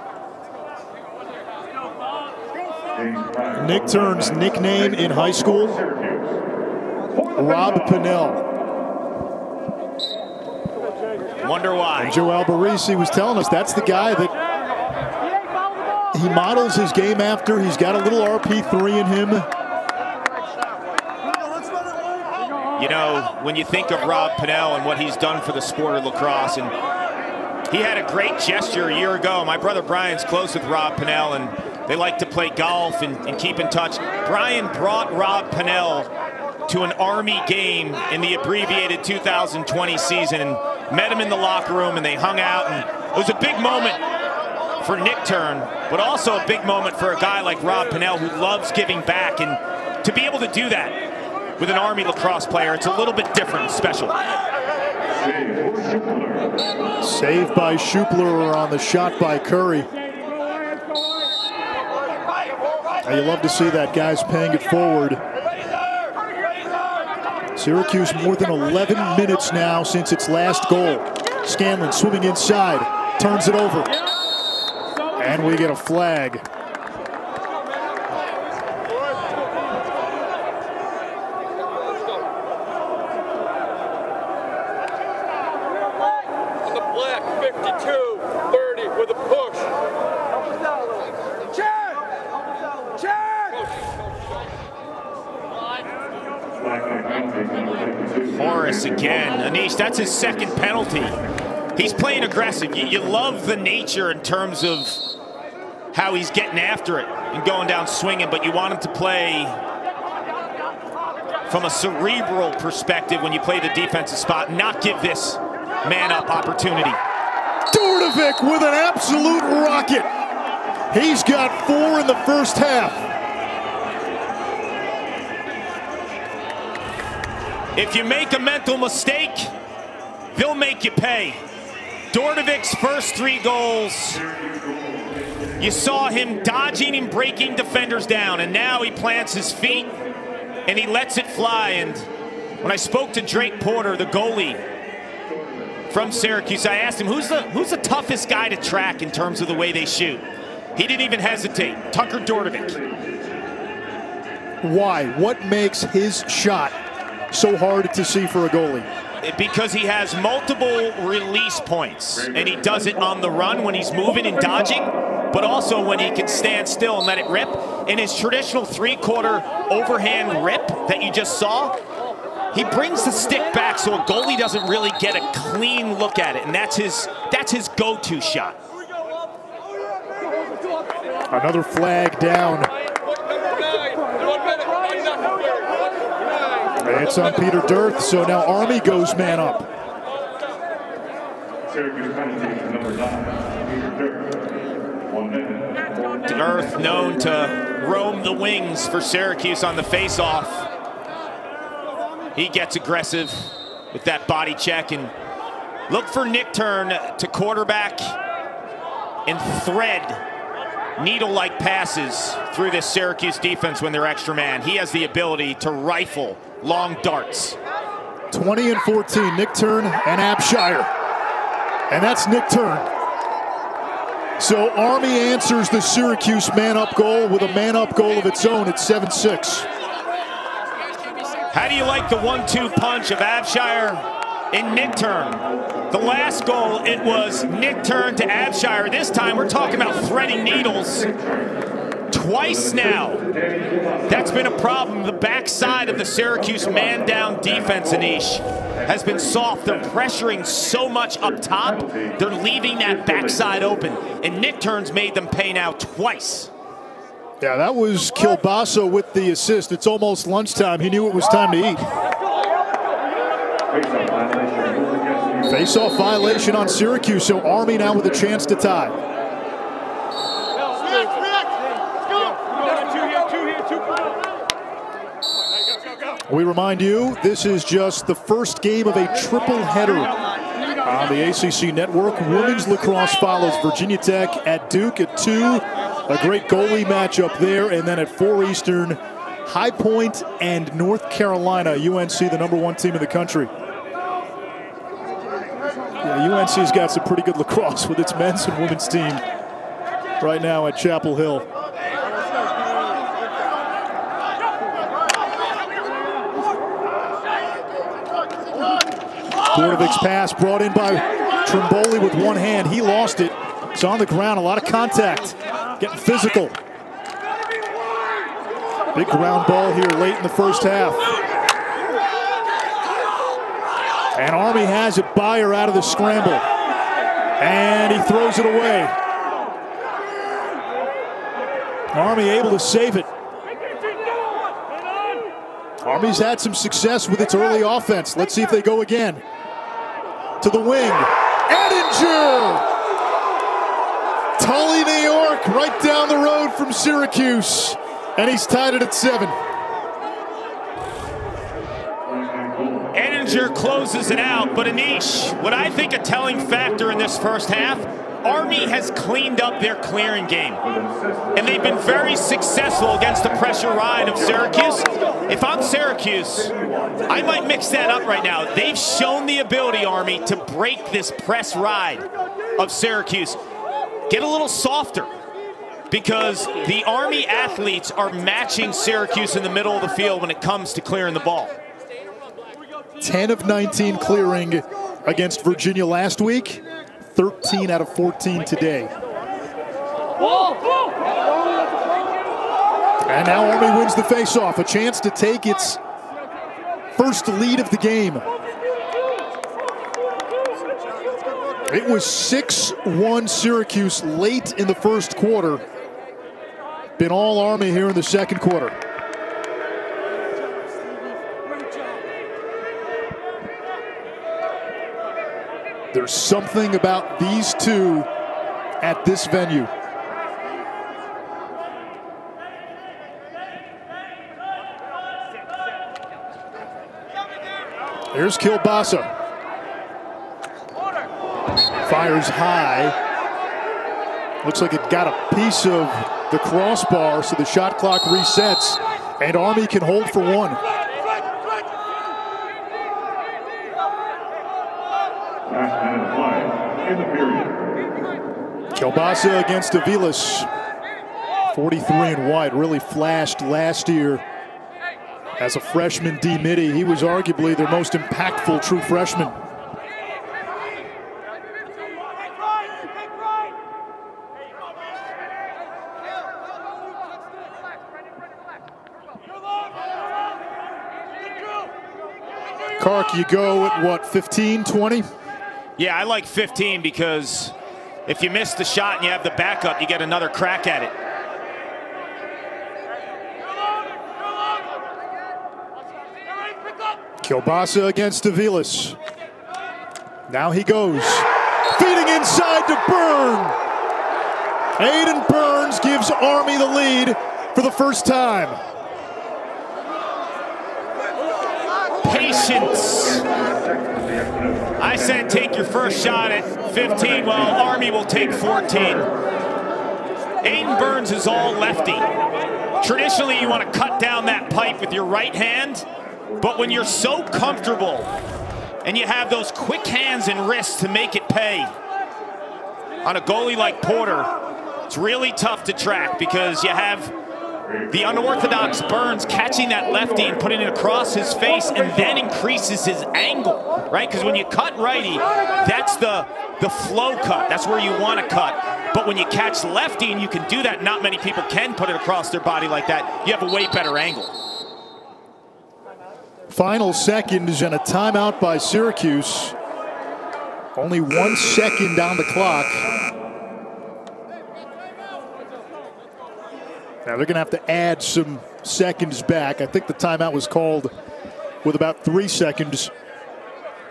Nichtern's nickname in high school, Rob Pinnell. Wonder why. And Joe Albarisi was telling us that's the guy that he models his game after. He's got a little RP3 in him. You know, when you think of Rob Pinnell and what he's done for the sport of lacrosse, and he had a great gesture a year ago. My brother Brian's close with Rob Pinnell, and they like to play golf and keep in touch. Brian brought Rob Pinnell to an Army game in the abbreviated 2020 season and met him in the locker room, and they hung out, and It was a big moment for Nick Turn, but also a big moment for a guy like Rob Pennell who loves giving back. And to be able to do that with an Army lacrosse player, it's a little bit different and special. Saved by Schupler on the shot by Curry. You love to see that, guys paying it forward. Syracuse more than 11 minutes now since its last goal. Scanlon swimming inside, turns it over. And we get a flag. On the black, 52-30 with a push. Check! Morris again. Anish, that's his second penalty. He's playing aggressive. You love the nature in terms of how he's getting after it and going down swinging, but you want him to play from a cerebral perspective when you play the defensive spot, not give this man-up opportunity. Dordovic with an absolute rocket. He's got 4 in the first half. If you make a mental mistake, they'll make you pay. Dordovic's first 3 goals, you saw him dodging and breaking defenders down, and now he plants his feet and he lets it fly. And when I spoke to Drake Porter, the goalie from Syracuse, I asked him, who's the toughest guy to track in terms of the way they shoot? He didn't even hesitate. Tucker Dordovic. Why? What makes his shot so hard to see for a goalie? Because he has multiple release points, and he does it on the run when he's moving and dodging, but also when he can stand still and let it rip. In his traditional 3-quarter overhand rip that you just saw, he brings the stick back so a goalie doesn't really get a clean look at it, and that's his go-to shot. Another flag down. It's on Peter Dirth, so now Army goes man up. Syracuse penalty number 9, Peter Dirth. 1 minute. Dirth known to roam the wings for Syracuse on the face-off. He gets aggressive with that body check, and look for Nick Turn to quarterback and thread needle-like passes through this Syracuse defense when they're extra man. He has the ability to rifle long darts. 20 and 14, Nick Turn and Abshire. And that's Nick Turn. So Army answers the Syracuse man-up goal with a man-up goal of its own at 7-6. How do you like the 1-2 punch of Abshire and Nick Turn? The last goal, it was Nick Turn to Abshire. This time we're talking about threading needles. Twice now. That's been a problem. The backside of the Syracuse man-down defense, Anish, has been soft. They're pressuring so much up top, they're leaving that backside open. And Nick Turn's made them pay now twice. Yeah, that was Kilbasso with the assist. It's almost lunchtime. He knew it was time to eat. Face-off violation on Syracuse, so Army now with a chance to tie. We remind you, this is just the first game of a triple header on the ACC network. Women's lacrosse follows Virginia Tech at Duke at 2. A great goalie matchup there. And then at 4 Eastern, High Point and North Carolina. UNC, the #1 team in the country. Yeah, UNC's got some pretty good lacrosse with its men's and women's team right now at Chapel Hill. Dordovic's pass brought in by Trimboli with one hand. He lost it. It's on the ground. A lot of contact. Getting physical. Big ground ball here late in the first half. And Army has it. Byer out of the scramble. And he throws it away. Army able to save it. Army's had some success with its early offense. Let's see if they go again. To the wing. Edinger! Tully, New York, right down the road from Syracuse. And he's tied it at 7. Ettinger closes it out, but Anish, what I think a telling factor in this first half, Army has cleaned up their clearing game. And they've been very successful against the pressure ride of Syracuse. If I'm Syracuse, I might mix that up right now. They've shown the ability, Army, to break this press ride of Syracuse. Get a little softer, because the Army athletes are matching Syracuse in the middle of the field when it comes to clearing the ball. 10 of 19 clearing against Virginia last week. 13 out of 14 today. And now Army wins the faceoff, a chance to take its first lead of the game. It was 6-1 Syracuse late in the first quarter. Been all Army here in the second quarter. There's something about these two at this venue. Here's Kilbasa. Fires high. Looks like it got a piece of the crossbar, so the shot clock resets, and Army can hold for one. Kilbasa against Aviles. 43 and wide, really flashed last year as a freshman D-Midi. He was arguably their most impactful true freshman. Kark, you go at what, 15, 20? Yeah, I like 15 because if you miss the shot and you have the backup, you get another crack at it. Kilbasa against Aviles. Now he goes. Feeding inside to Byrne. Aiden Burns gives Army the lead for the first time. Patience. I said take your first shot at 15. Well, Army will take 14. Aiden Burns is all lefty. Traditionally, you want to cut down that pipe with your right hand, but when you're so comfortable and you have those quick hands and wrists to make it pay, on a goalie like Porter, it's really tough to track because you have the unorthodox Burns catching that lefty and putting it across his face, and then increases his angle, right? Because when you cut righty, that's the flow cut. That's where you want to cut. But when you catch lefty and you can do that, not many people can put it across their body like that. You have a way better angle. Final seconds and a timeout by Syracuse. Only 1 second on the clock. Now they're going to have to add some seconds back. I think the timeout was called with about 3 seconds.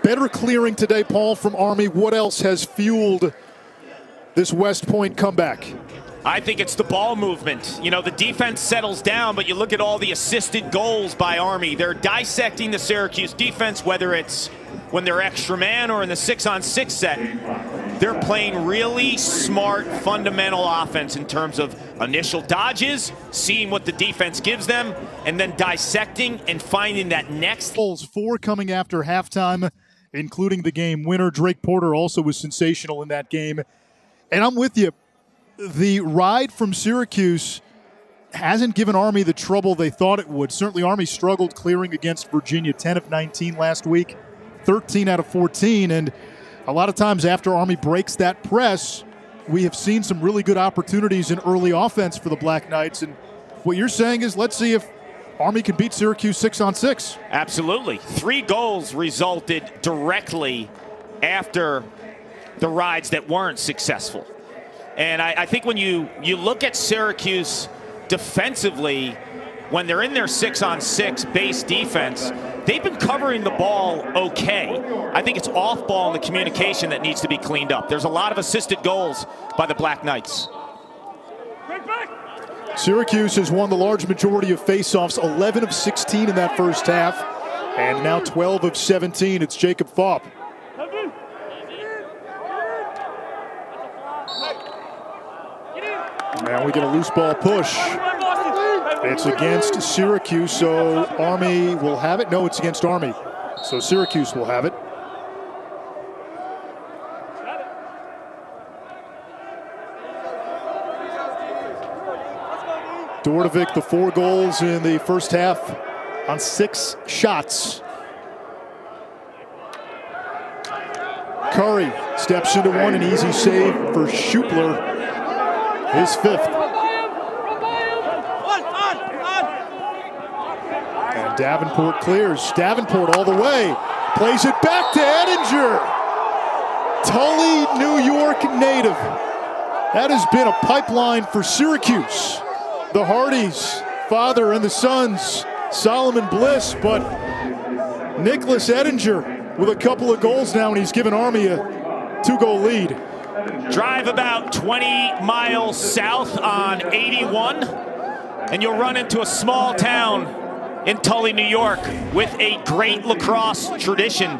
Better clearing today, Paul, from Army. What else has fueled this West Point comeback? I think it's the ball movement. You know, the defense settles down, but you look at all the assisted goals by Army. They're dissecting the Syracuse defense, whether it's when they're extra man or in the 6-on-6 set. They're playing really smart, fundamental offense in terms of initial dodges, seeing what the defense gives them, and then dissecting and finding that next. 4 coming after halftime, including the game winner. Drake Porter also was sensational in that game. And I'm with you. The ride from Syracuse hasn't given Army the trouble they thought it would. Certainly Army struggled clearing against Virginia, 10 of 19 last week, 13 out of 14. And a lot of times after Army breaks that press, we have seen some really good opportunities in early offense for the Black Knights. And what you're saying is, let's see if Army can beat Syracuse 6-on-6. Absolutely. 3 goals resulted directly after the rides that weren't successful. And I think when you look at Syracuse defensively, when they're in their 6-on-6 base defense, they've been covering the ball okay. I think it's off ball and the communication that needs to be cleaned up. There's a lot of assisted goals by the Black Knights. Syracuse has won the large majority of faceoffs, 11 of 16 in that first half, and now 12 of 17. It's Jacob Fopp. Now we get a loose ball push. It's against Syracuse, so Army will have it. No, it's against Army, so Syracuse will have it. Dordovic, the 4 goals in the first half on 6 shots. Curry steps into one, an easy save for Schupler, his 5th. And Davenport clears. Davenport all the way, plays it back to Edinger. Tully, New York native. That has been a pipeline for Syracuse. The Hardys, father and the sons, Solomon Bliss, but Nicholas Edinger with a couple of goals now, and he's given Army a 2-goal lead. Drive about 20 miles south on 81, and you'll run into a small town in Tully, New York, with a great lacrosse tradition.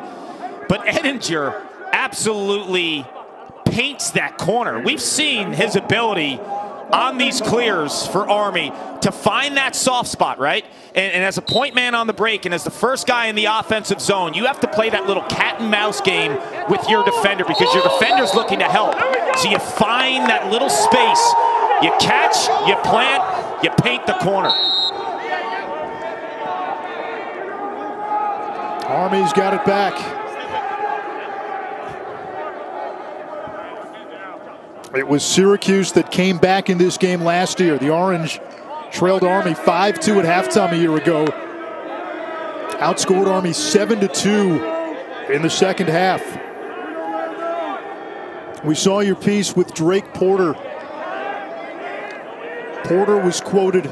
But Edinger absolutely paints that corner. We've seen his ability on these clears for Army to find that soft spot, right? And as a point man on the break and as the first guy in the offensive zone, you have to play that little cat and mouse game with your defender because your defender's looking to help. So you find that little space, you catch, you plant, you paint the corner. Army's got it back. It was Syracuse that came back in this game last year. The Orange trailed Army 5-2 at halftime a year ago. Outscored Army 7-2 in the second half. We saw your piece with Drake Porter. Porter was quoted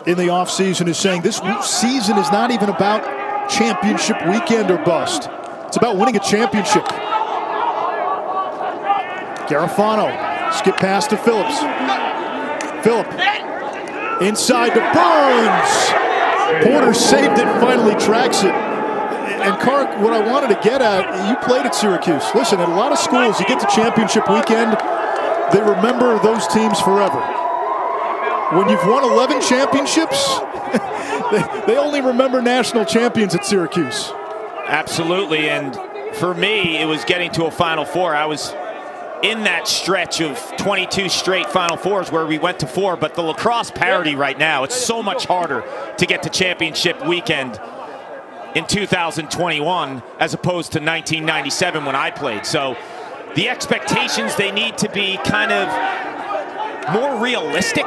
in the offseason as saying, this season is not even about championship weekend or bust. It's about winning a championship. Garofano, skip pass to Phillips. Phillip, inside to Burns. Porter saved it, finally tracks it. And Kark, what I wanted to get at, you played at Syracuse. Listen, at a lot of schools, you get to championship weekend, they remember those teams forever. When you've won 11 championships, they only remember national champions at Syracuse. Absolutely, and for me, it was getting to a Final Four. I was in that stretch of 22 straight Final Fours where we went to 4, but the lacrosse parity right now, it's so much harder to get to championship weekend in 2021 as opposed to 1997 when I played. So the expectations, they need to be kind of more realistic.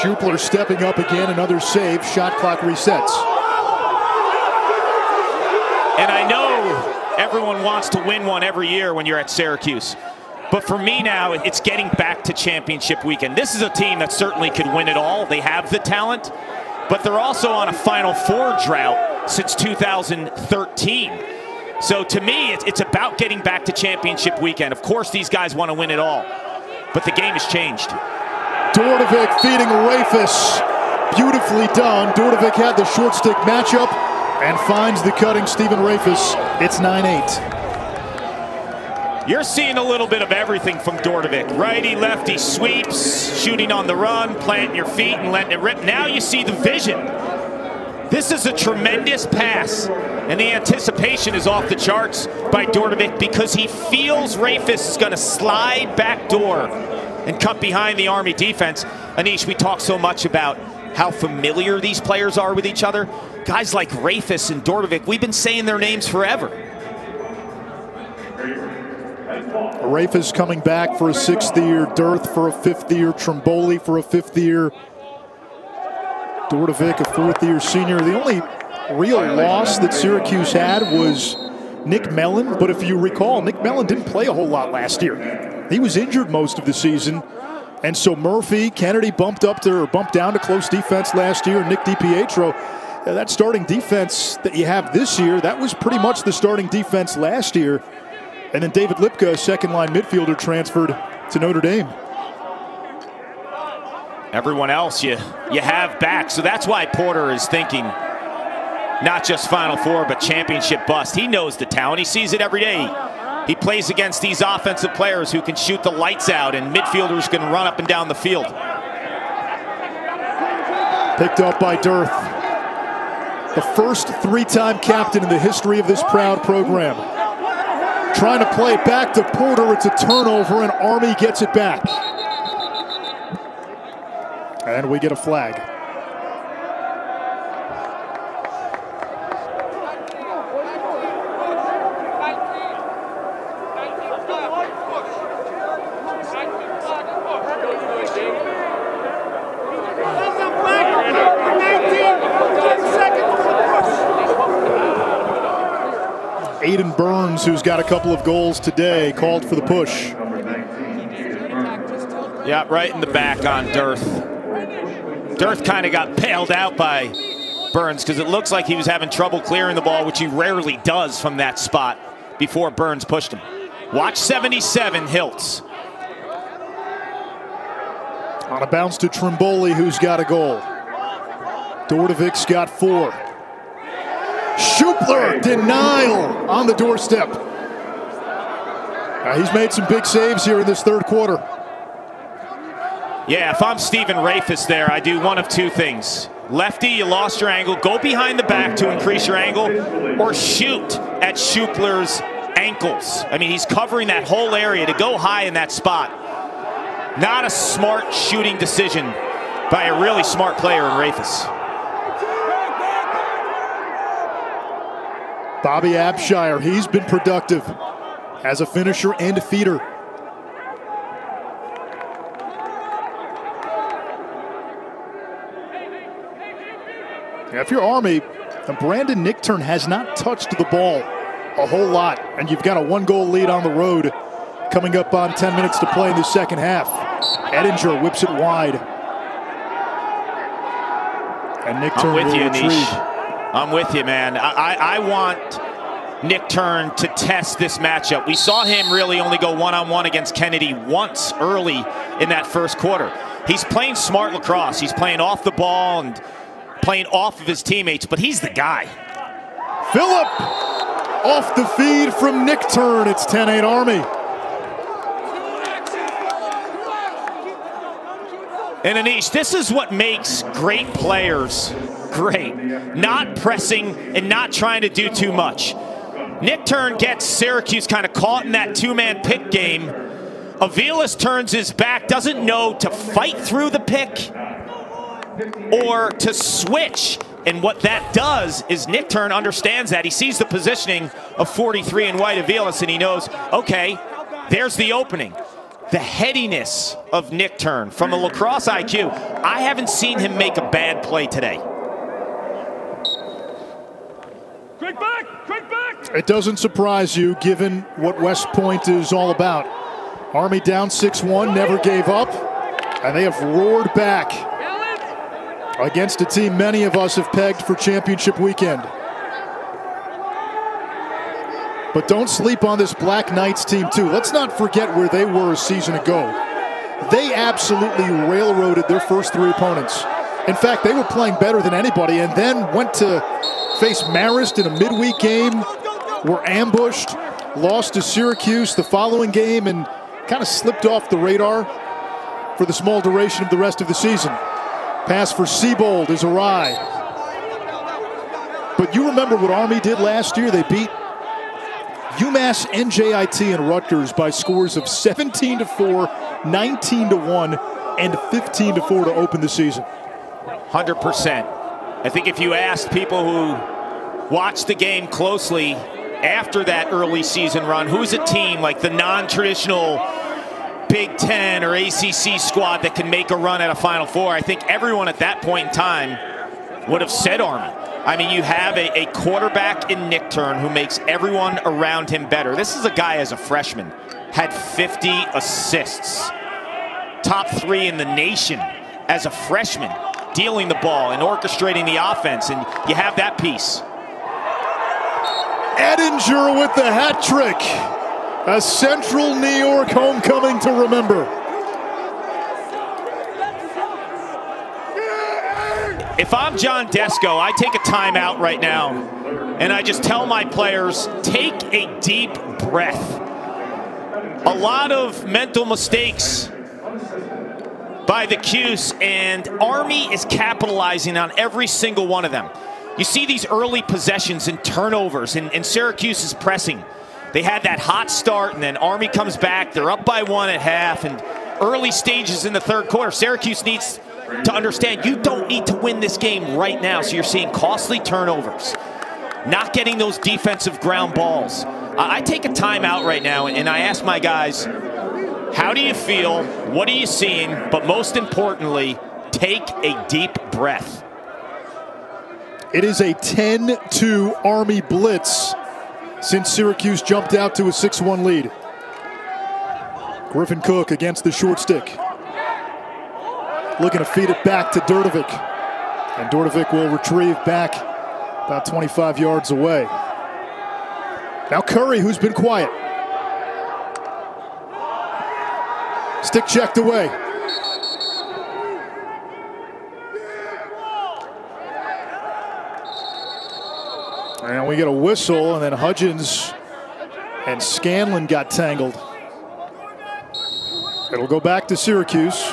Schupler stepping up again, another save, shot clock resets. And I know everyone wants to win one every year when you're at Syracuse. But for me now, it's getting back to championship weekend. This is a team that certainly could win it all. They have the talent, but they're also on a Final Four drought since 2013. So to me, it's about getting back to championship weekend. Of course, these guys want to win it all, but the game has changed. Dordovic feeding Rafis. Beautifully done. Dordovic had the short stick matchup and finds the cutting Stephen Rafis. It's 9-8. You're seeing a little bit of everything from Dordovic. Righty, lefty sweeps, shooting on the run, planting your feet and letting it rip. Now you see the vision. This is a tremendous pass, and the anticipation is off the charts by Dordovic because he feels Rafis is going to slide back door and cut behind the Army defense. Anish, we talk so much about how familiar these players are with each other. Guys like Rafis and Dordovic, we've been saying their names forever. Rafis coming back for a 6th year, Dearth for a 5th year, Trimboli for a 5th year, Dordovic a 4th year senior. The only real loss that Syracuse had was Nick Mellon, but if you recall, Nick Mellon didn't play a whole lot last year. He was injured most of the season, and so Murphy, Kennedy bumped down to close defense last year, Nick DiPietro. That starting defense that you have this year, that was pretty much the starting defense last year. And then David Lipka, second-line midfielder, transferred to Notre Dame. Everyone else you have back, so that's why Porter is thinking not just Final Four, but championship bust. He knows the talent. He sees it every day. He plays against these offensive players who can shoot the lights out, and midfielders can run up and down the field. Picked up by Dearth. The first three-time captain in the history of this proud program. Trying to play it back to Porter. It's a turnover, and Army gets it back. And we get a flag. Aiden Burns, who's got a couple of goals today, called for the push. Yeah, right in the back on Dearth. Dearth kind of got bailed out by Burns because it looks like he was having trouble clearing the ball, which he rarely does from that spot before Burns pushed him. Watch 77, Hiltz. On a bounce to Trimboli, who's got a goal. Dordovic's got 4. Schupler, denial on the doorstep. He's made some big saves here in this third quarter. Yeah, if I'm Stephen Rafis there, I do one of two things. Lefty, you lost your angle. Go behind the back to increase your angle, or shoot at Schupler's ankles. I mean, he's covering that whole area to go high in that spot. Not a smart shooting decision by a really smart player in Rafis. Bobby Abshire, he's been productive as a finisher and a feeder. If you're Army, Brandon Nichtern has not touched the ball a whole lot, and you've got a 1-goal lead on the road coming up on 10 minutes to play in the second half. Edinger whips it wide. And Nichtern will retrieve. I'm with you, man. I want Nichtern to test this matchup. We saw him really only go one-on-one against Kennedy once early in that first quarter. He's playing smart lacrosse. He's playing off the ball and playing off of his teammates, but he's the guy. Phillip off the feed from Nichtern. It's 10-8 Army. And Anish, this is what makes great players great. Not pressing and not trying to do too much. Nichtern gets Syracuse kind of caught in that two-man pick game. Aviles turns his back, doesn't know to fight through the pick or to switch. And what that does is Nichtern understands that. He sees the positioning of 43 and white Aviles, and he knows, okay, there's the opening. The headiness of Nichtern from a lacrosse IQ. I haven't seen him make a bad play today. Quick back! Quick back! It doesn't surprise you given what West Point is all about. Army down 6-1, never gave up, and they have roared back against a team many of us have pegged for championship weekend. But don't sleep on this Black Knights team, too. Let's not forget where they were a season ago. They absolutely railroaded their first 3 opponents. In fact, they were playing better than anybody and then went to face Marist in a midweek game, were ambushed, lost to Syracuse the following game, and kind of slipped off the radar for the small duration of the rest of the season. Pass for Siebold is awry. But you remember what Army did last year? They beat UMass, NJIT, and Rutgers by scores of 17-4, 19-1, and 15-4 to open the season. 100%. I think if you asked people who watched the game closely after that early season run, who's a team like the non-traditional Big Ten or ACC squad that can make a run at a Final Four, I think everyone at that point in time would have said Army. I mean, you have a quarterback in Nichtern who makes everyone around him better. This is a guy as a freshman, had 50 assists. Top 3 in the nation as a freshman. dealing the ball and orchestrating the offense, and you have that piece. Edinger with the hat trick. A Central New York homecoming to remember. If I'm John Desko, I take a timeout right now, and I just tell my players, take a deep breath. A lot of mental mistakes by the Cuse, and Army is capitalizing on every single one of them. You see these early possessions and turnovers, and Syracuse is pressing. They had that hot start, and then Army comes back. They're up by 1 at half, and early stages in the third quarter. Syracuse needs to understand you don't need to win this game right now, so you're seeing costly turnovers, not getting those defensive ground balls. I take a timeout right now, and I ask my guys, how do you feel? What are you seeing? But most importantly, take a deep breath. It is a 10-2 Army blitz since Syracuse jumped out to a 6-1 lead. Griffin Cook against the short stick. Looking to feed it back to Durdovic. And Durdovic will retrieve back about 25 yards away. Now Curry, who's been quiet. Stick checked away. And we get a whistle, and then Hudgens and Scanlon got tangled. It'll go back to Syracuse.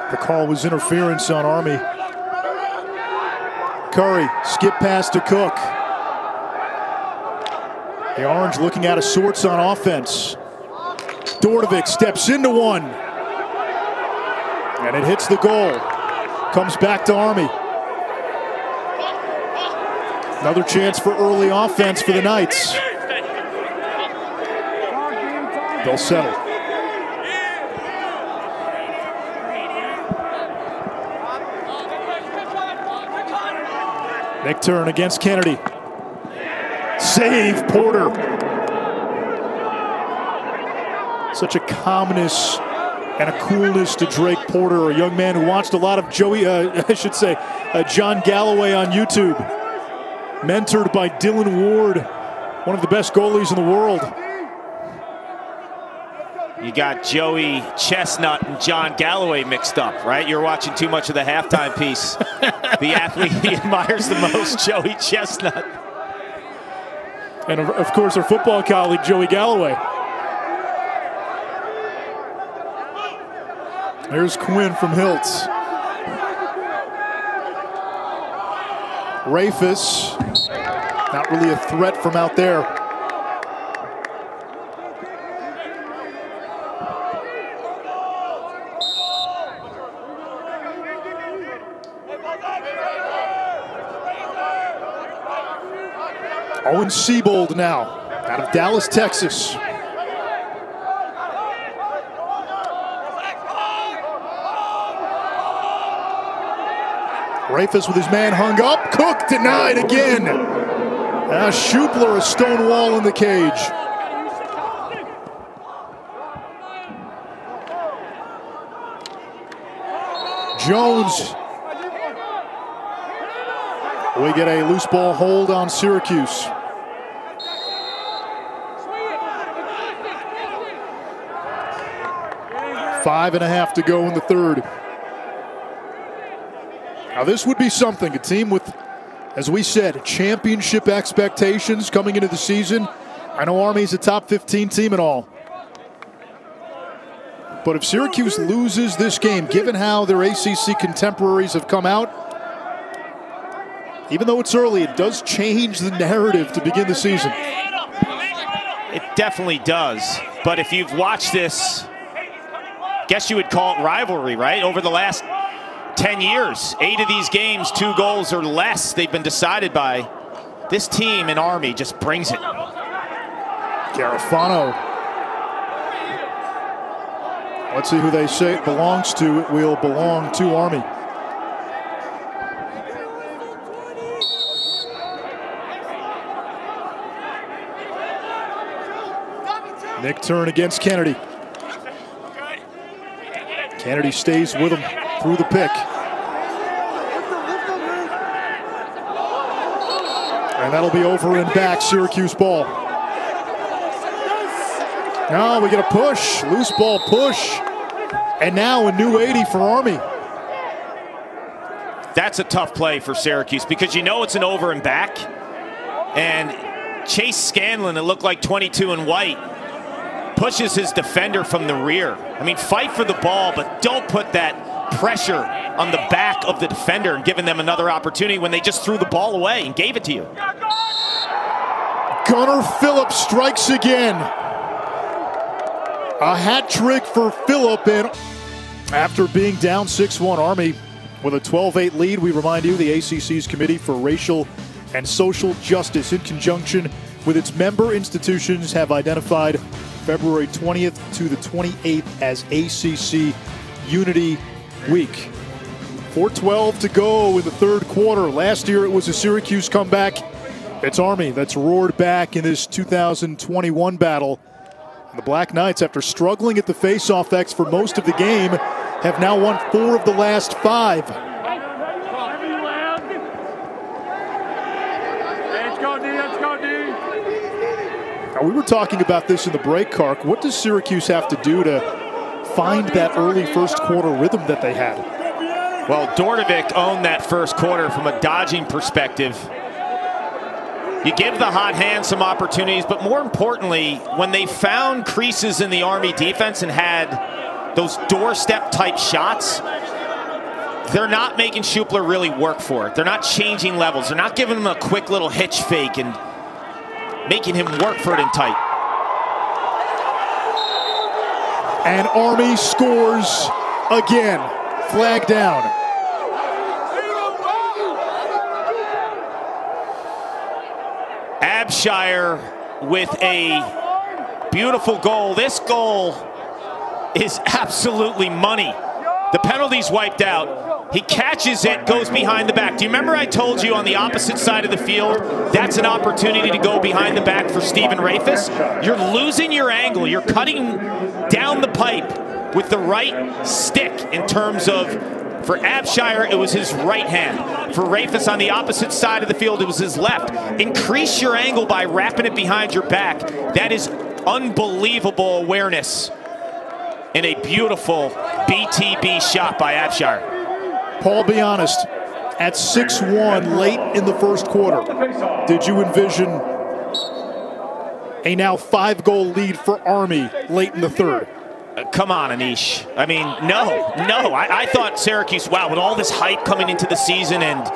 The call was interference on Army. Curry, skip pass to Cook. The Orange looking out of sorts on offense. Dordovic steps into one. And it hits the goal. Comes back to Army. Another chance for early offense for the Knights. They'll settle. Nick Turn against Kennedy. Save, Porter. Such a calmness and a coolness to Drake Porter, a young man who watched a lot of John Galloway on YouTube. Mentored by Dylan Ward, one of the best goalies in the world. You got Joey Chestnut and John Galloway mixed up, right? You're watching too much of the halftime piece. The athlete he admires the most, Joey Chestnut. And of course, our football colleague, Joey Galloway. There's Quinn from Hiltz. Rafus, not really a threat from out there. Owen Siebold now, out of Dallas, Texas. Rafus with his man hung up. Cook denied again. Schupler, a stone wall in the cage. Jones. We get a loose ball hold on Syracuse. Five and a half to go in the third. Now this would be something, a team with, as we said, championship expectations coming into the season. I know Army's a top 15 team and all. But if Syracuse loses this game, given how their ACC contemporaries have come out, even though it's early, it does change the narrative to begin the season. It definitely does. But if you've watched this, guess you would call it rivalry, right? Over the last 10 years, 8 of these games, 2 goals or less, they've been decided by. This team in Army just brings it. Garofano. Let's see who they say it belongs to. It will belong to Army. Nick Turn against Kennedy. Kennedy stays with him through the pick. And that'll be over and back, Syracuse ball. Now we get a push, loose ball push. And now a new 80 for Army. That's a tough play for Syracuse because you know it's an over and back. And Chase Scanlon, it looked like 22 and white, pushes his defender from the rear. I mean, fight for the ball, but don't put that pressure on the back of the defender and giving them another opportunity when they just threw the ball away and gave it to you. Gunnar Phillips strikes again. A hat trick for Phillip, and after being down 6-1, Army with a 12-8 lead. We remind you the ACC's Committee for Racial and Social Justice, in conjunction with its member institutions, have identified February 20th to the 28th as ACC Unity Week. 4:12 to go in the third quarter. Last year it was a Syracuse comeback. It's Army that's roared back in this 2021 battle. And the Black Knights, after struggling at the face-off X for most of the game, have now won 4 of the last 5. Now, we were talking about this in the break, Kark. What does Syracuse have to do to find that early first quarter rhythm that they had? Well, Dordovic owned that first quarter from a dodging perspective. You give the hot hand some opportunities, but more importantly, when they found creases in the Army defense and had those doorstep type shots, they're not making Schupler really work for it. They're not changing levels. They're not giving him a quick little hitch fake and making him work for it in tight. And Army scores again. Flag down. Abshire with a beautiful goal. This goal is absolutely money. The penalty's wiped out. He catches it, goes behind the back. Do you remember I told you on the opposite side of the field, that's an opportunity to go behind the back for Stephen Rafis? You're losing your angle. You're cutting down the pipe with the right stick in terms of, for Abshire, it was his right hand. For Rafis on the opposite side of the field, it was his left. Increase your angle by wrapping it behind your back. That is unbelievable awareness and a beautiful BTB shot by Abshire. Paul, be honest, at 6-1 late in the first quarter, did you envision a now 5-goal lead for Army late in the third? Come on, Anish. I mean, no. I thought Syracuse, wow, with all this hype coming into the season and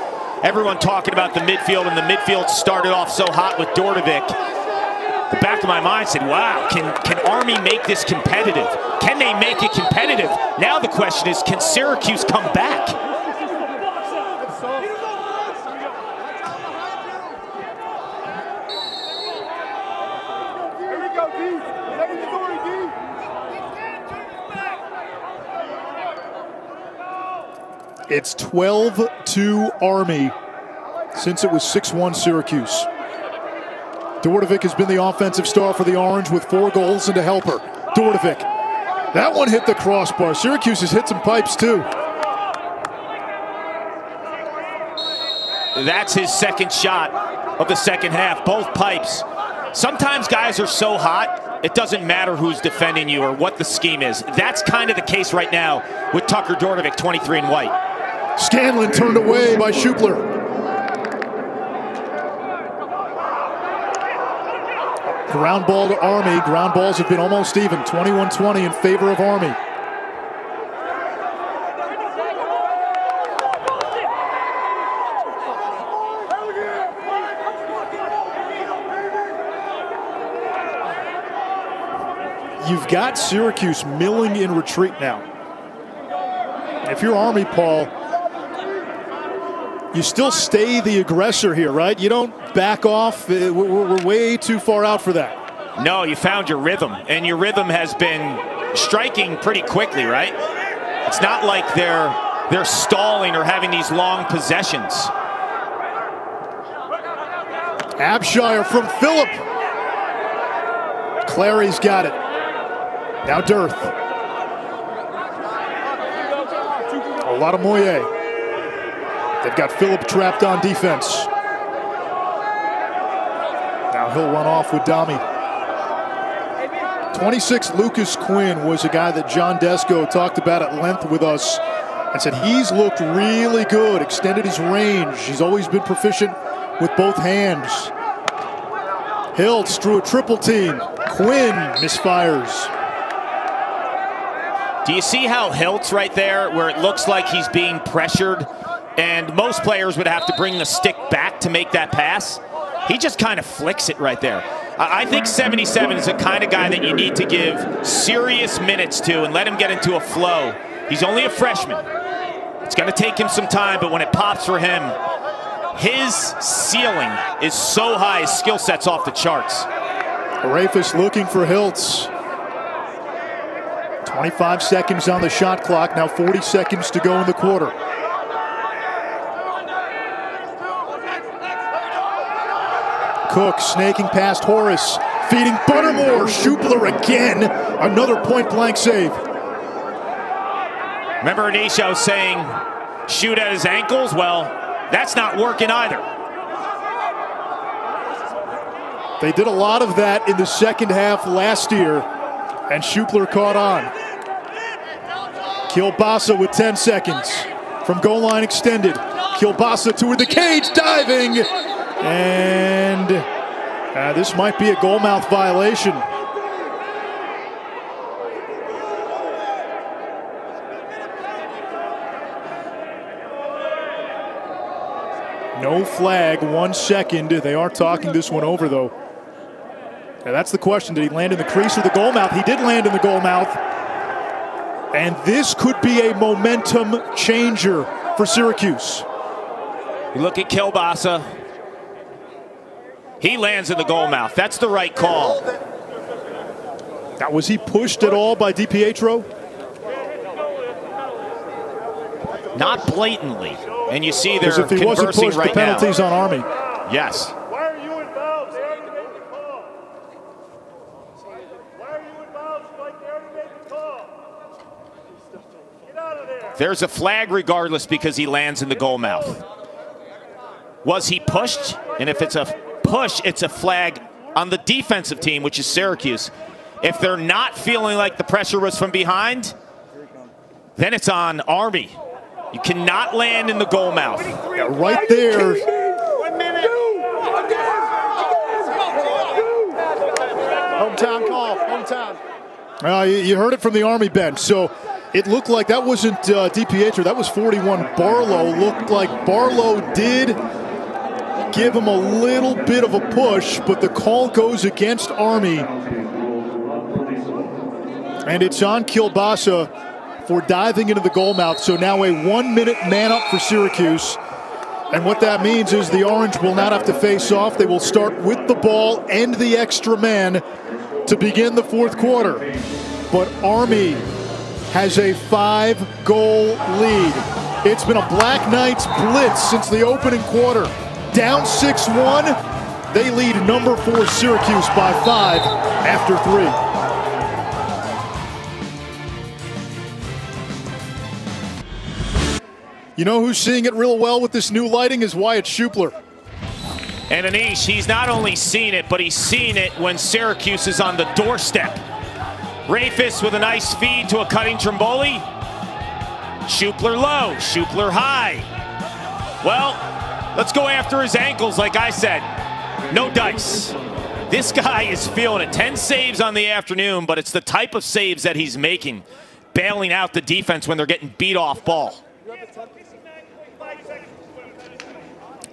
everyone talking about the midfield, and the midfield started off so hot with Dordovic, the back of my mind said, wow, can Army make this competitive? Can they make it competitive? Now the question is, can Syracuse come back? It's 12-2 Army since it was 6-1 Syracuse. Dordovic has been the offensive star for the Orange with 4 goals and a helper. Dordovic, that one hit the crossbar. Syracuse has hit some pipes too. That's his second shot of the second half, both pipes. Sometimes guys are so hot, it doesn't matter who's defending you or what the scheme is. That's kind of the case right now with Tucker Dordovic, 23 and white. Scanlon turned away by Schupler. Ground ball to Army. Ground balls have been almost even, 21-20 in favor of Army. You've got Syracuse milling in retreat now. If you're Army, Paul, you still stay the aggressor here, right? You don't back off. We're way too far out for that. No, you found your rhythm, and your rhythm has been striking pretty quickly, right? It's not like they're stalling or having these long possessions. Abshire from Phillip. Clary's got it. Now Dearth. A lot of Moyer. They've got Phillip trapped on defense. Now he'll run off with Dami. 26 Lucas Quinn was a guy that John Desko talked about at length with us and said he's looked really good, extended his range. He's always been proficient with both hands. Hiltz drew a triple team. Quinn misfires. Do you see how Hiltz right there, where it looks like he's being pressured, and most players would have to bring the stick back to make that pass? He just kind of flicks it right there. I think 77 is the kind of guy that you need to give serious minutes to and let him get into a flow. He's only a freshman. It's going to take him some time, but when it pops for him, his ceiling is so high, his skill set's off the charts. Rafis looking for Hiltz. 25 seconds on the shot clock, now 40 seconds to go in the quarter. Cook snaking past Horace, feeding Buttermore. Schupler again, another point-blank save. Remember Anisha saying shoot at his ankles? Well, that's not working either. They did a lot of that in the second half last year, and Schupler caught on. Kielbasa with 10 seconds from goal line extended. Kielbasa toward the cage, diving, and this might be a goalmouth violation. No flag, 1 second. They are talking this one over, though. Now that's the question. Did he land in the crease or the goalmouth? He did land in the goalmouth. And this could be a momentum changer for Syracuse. You look at Kielbasa. He lands in the goalmouth. That's the right call. Now, was he pushed at all by DiPietro? Not blatantly. And you see they're if he conversing wasn't pushed, right the penalty's now. on Army. Yes. Why are you involved? They already made the call. Why are you involved? Like they already made the call. Get out of there. There's a flag regardless because he lands in the goalmouth. Was he pushed? And if it's a push, it's a flag on the defensive team, which is Syracuse. If they're not feeling like the pressure was from behind, then it's on Army. You cannot land in the goalmouth. Yeah, right there. 1 minute. Hometown call. Hometown. You heard it from the Army bench. So it looked like that wasn't DiPietro. That was 41 Barlow. Looked like Barlow did give him a little bit of a push, but the call goes against Army. And it's on Kielbasa for diving into the goalmouth. So now a 1 minute man up for Syracuse. And what that means is the Orange will not have to face off. They will start with the ball and the extra man to begin the fourth quarter. But Army has a 5-goal lead. It's been a Black Knights blitz since the opening quarter. Down 6-1, they lead number 4 Syracuse by 5 after 3. You know who's seeing it real well with this new lighting is Wyatt Schupler. And Anish, he's not only seen it, but he's seen it when Syracuse is on the doorstep. Rafis with a nice feed to a cutting Trimboli. Schupler low, Schupler high. Well, let's go after his ankles, like I said. No dice. This guy is feeling it. 10 saves on the afternoon, but it's the type of saves that he's making, bailing out the defense when they're getting beat off ball.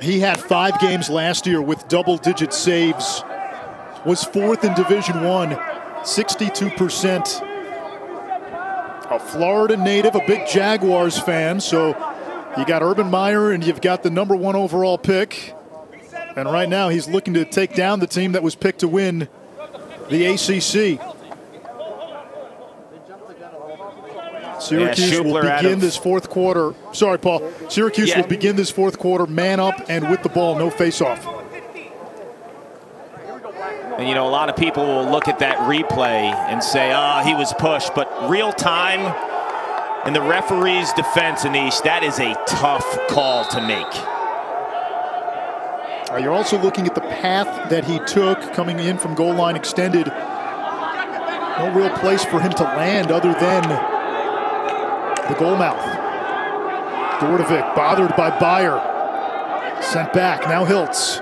He had 5 games last year with double-digit saves. Was 4th in Division I, 62%. A Florida native, a big Jaguars fan, so you got Urban Meyer and you've got the number 1 overall pick. And right now he's looking to take down the team that was picked to win the ACC. Syracuse will begin this fourth quarter. Sorry, Paul. Syracuse will begin this fourth quarter man up and with the ball, no face-off. And, you know, a lot of people will look at that replay and say, oh, he was pushed. But real time in the referee's defense, Anish, that is a tough call to make. You're also looking at the path that he took coming in from goal line extended. No real place for him to land other than the goal mouth. Dordovic bothered by Byer. Sent back, now Hiltz.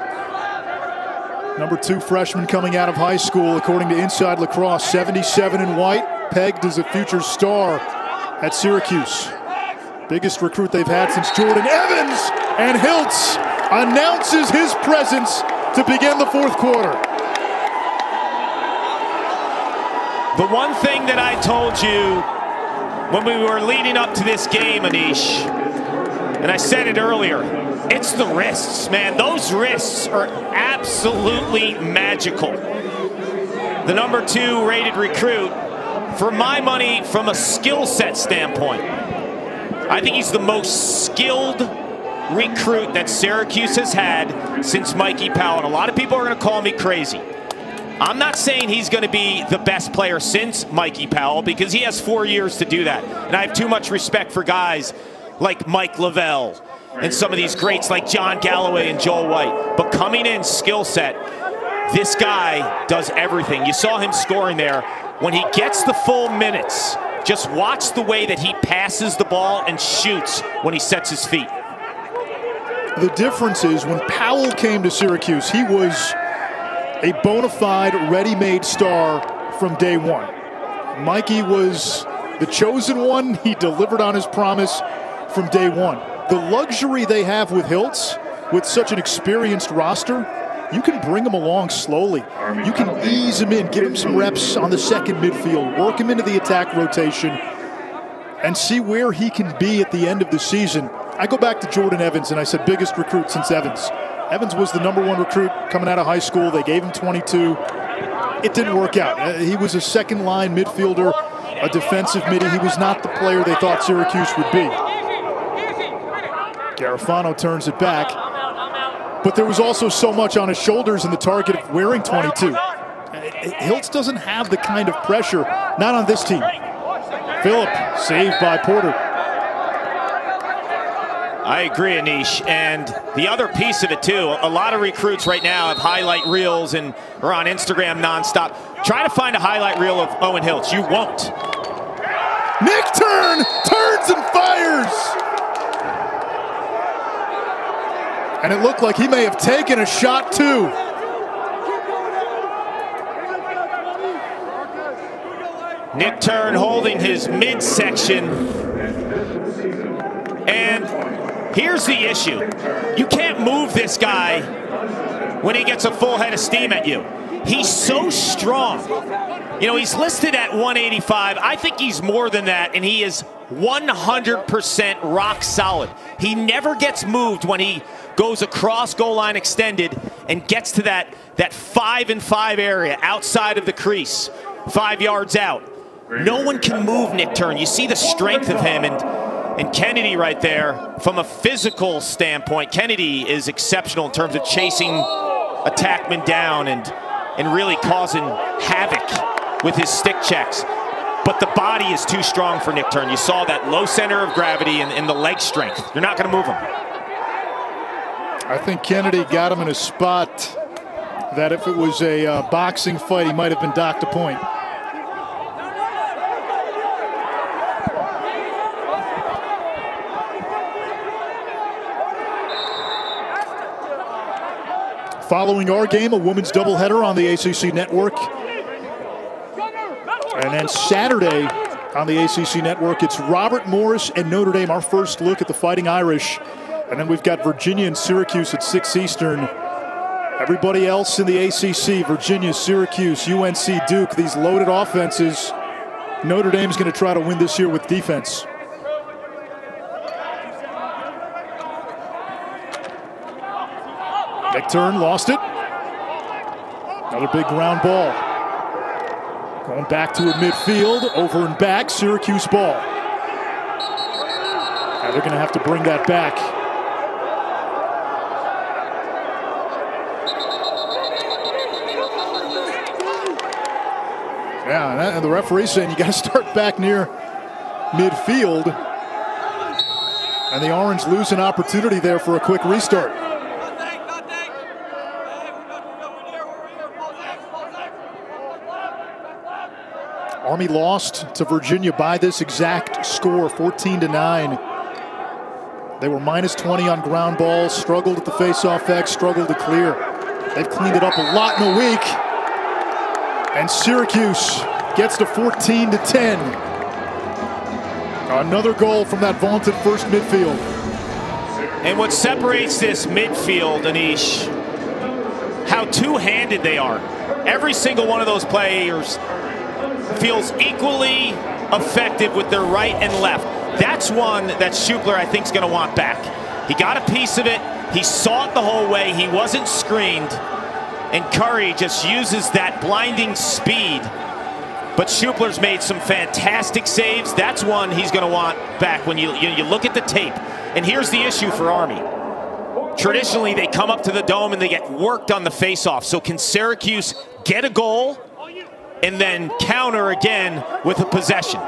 Number 2 freshman coming out of high school, according to Inside Lacrosse, 77 in white, pegged as a future star at Syracuse. Biggest recruit they've had since Jordan Evans, and Hiltz announces his presence to begin the fourth quarter. The one thing that I told you when we were leading up to this game, Anish, and I said it earlier, it's the wrists, man. Those wrists are absolutely magical. The number 2 rated recruit, for my money, from a skill set standpoint, I think he's the most skilled recruit that Syracuse has had since Mikey Powell. And a lot of people are going to call me crazy. I'm not saying he's going to be the best player since Mikey Powell, because he has 4 years to do that. And I have too much respect for guys like Mike Lavelle and some of these greats like John Galloway and Joel White. But coming in skill set, this guy does everything. You saw him scoring there. When he gets the full minutes, just watch the way that he passes the ball and shoots when he sets his feet. The difference is when Powell came to Syracuse, he was a bona fide, ready-made star from day one. Mikey was the chosen one. He delivered on his promise from day one. The luxury they have with Hiltz, with such an experienced roster, you can bring him along slowly. You can ease him in, give him some reps on the second midfield, work him into the attack rotation, and see where he can be at the end of the season. I go back to Jordan Evans, and I said biggest recruit since Evans. Evans was the number 1 recruit coming out of high school. They gave him 22. It didn't work out. He was a second-line midfielder, a defensive midi. He was not the player they thought Syracuse would be. Garofano turns it back. But there was also so much on his shoulders in the target of wearing 22. Hiltz doesn't have the kind of pressure, not on this team. Phillip, saved by Porter. I agree, Anish. And the other piece of it, too, a lot of recruits right now have highlight reels and are on Instagram nonstop. Try to find a highlight reel of Owen Hiltz. You won't. Nick turns and fires. And it looked like he may have taken a shot, too. Nick Turn holding his midsection. And here's the issue. You can't move this guy when he gets a full head of steam at you. He's so strong. You know, he's listed at 185. I think he's more than that, and he is 100% rock solid. He never gets moved when he goes across goal line extended and gets to that 5-and-5 area outside of the crease, 5 yards out. No one can move Nick Turn. You see the strength of him, and Kennedy right there, from a physical standpoint, Kennedy is exceptional in terms of chasing attackmen down and really causing havoc with his stick checks. But the body is too strong for Nick Turn. You saw that low center of gravity and the leg strength. You're not going to move him. I think Kennedy got him in a spot that if it was a boxing fight, he might have been docked a point. Following our game, a women's doubleheader on the ACC Network. And then Saturday on the ACC Network, it's Robert Morris and Notre Dame, our first look at the Fighting Irish. And then we've got Virginia and Syracuse at 6 Eastern. Everybody else in the ACC, Virginia, Syracuse, UNC, Duke, these loaded offenses. Notre Dame's going to try to win this year with defense. Nick Turn lost it. Another big ground ball. Going back to it midfield, over and back, Syracuse ball. Now they're going to have to bring that back. Yeah, and the referee's saying you got to start back near midfield. And the Orange lose an opportunity there for a quick restart. Army lost to Virginia by this exact score, 14-9. They were -20 on ground balls, struggled at the face-off X, struggled to clear. They've cleaned it up a lot in a week. And Syracuse gets to 14-10. Another goal from that vaunted first midfield. And what separates this midfield, Anish, how two-handed they are. Every single one of those players feels equally effective with their right and left. That's one that Schupler, I think, is going to want back. He got a piece of it. He saw it the whole way. He wasn't screened. And Curry just uses that blinding speed. But Schupler's made some fantastic saves. That's one he's going to want back when you look at the tape. And here's the issue for Army. Traditionally, they come up to the dome and they get worked on the face-off. So can Syracuse get a goal and then counter again with a possession?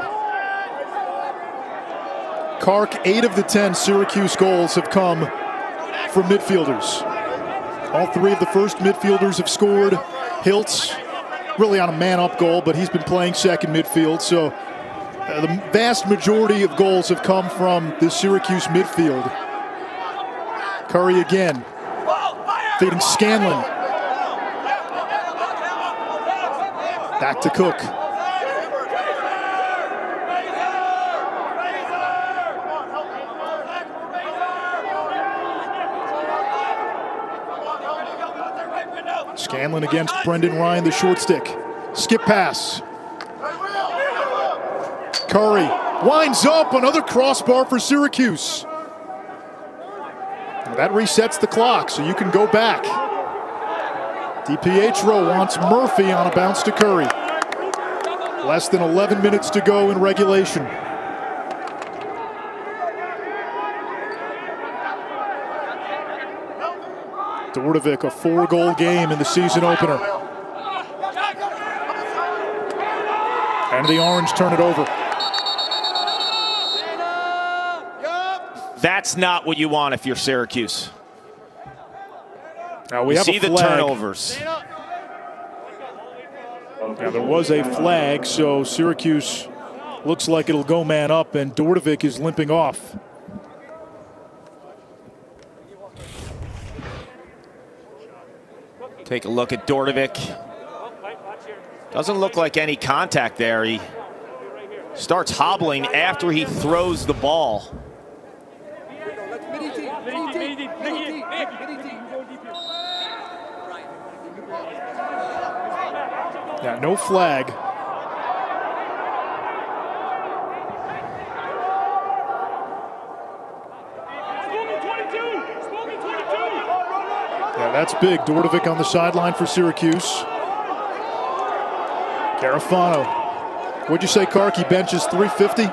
Kark, 8 of the 10 Syracuse goals have come from midfielders. All 3 of the first midfielders have scored. Hiltz, really on a man-up goal, but he's been playing second midfield. So the vast majority of goals have come from the Syracuse midfield. Curry again, feeding Scanlon. Back to Cook. Scanlon against Brendan Ryan, the short stick. Skip pass. Curry winds up, another crossbar for Syracuse. That resets the clock, so you can go back. DiPietro wants Murphy on a bounce to Curry. Less than 11 minutes to go in regulation. Dordovic, a 4-goal game in the season opener. And the Orange turn it over. That's not what you want if you're Syracuse. Now we have see a the flag. turnovers. Now there was a flag, so Syracuse looks like it'll go man up, and Dordovic is limping off. Take a look at Dordovic. Doesn't look like any contact there. He starts hobbling after he throws the ball. Yeah, no flag. Yeah, that's big. Dordovic on the sideline for Syracuse. Garofano. What'd you say, Kark? He benches 350?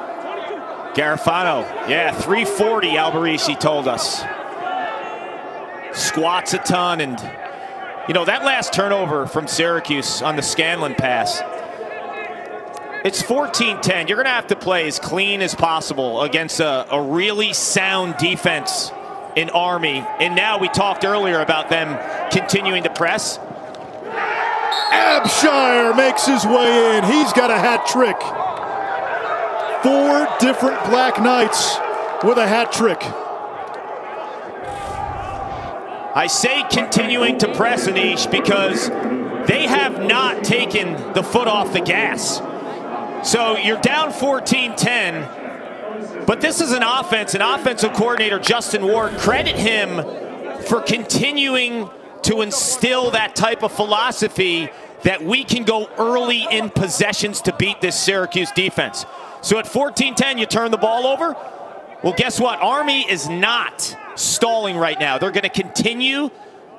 Garofano, yeah, 340, Alberici told us. Squats a ton, and you know, that last turnover from Syracuse on the Scanlon pass, it's 14-10. You're going to have to play as clean as possible against a really sound defense in Army. And now we talked earlier about them continuing to press. Abshire makes his way in. He's got a hat trick. 4 different Black Knights with a hat trick. I say continuing to press, Anish, because they have not taken the foot off the gas. So you're down 14-10, but this is an offense, and offensive coordinator Justin Ward, credit him for continuing to instill that type of philosophy that we can go early in possessions to beat this Syracuse defense. So at 14-10, you turn the ball over. Well, guess what? Army is not stalling right now. They're going to continue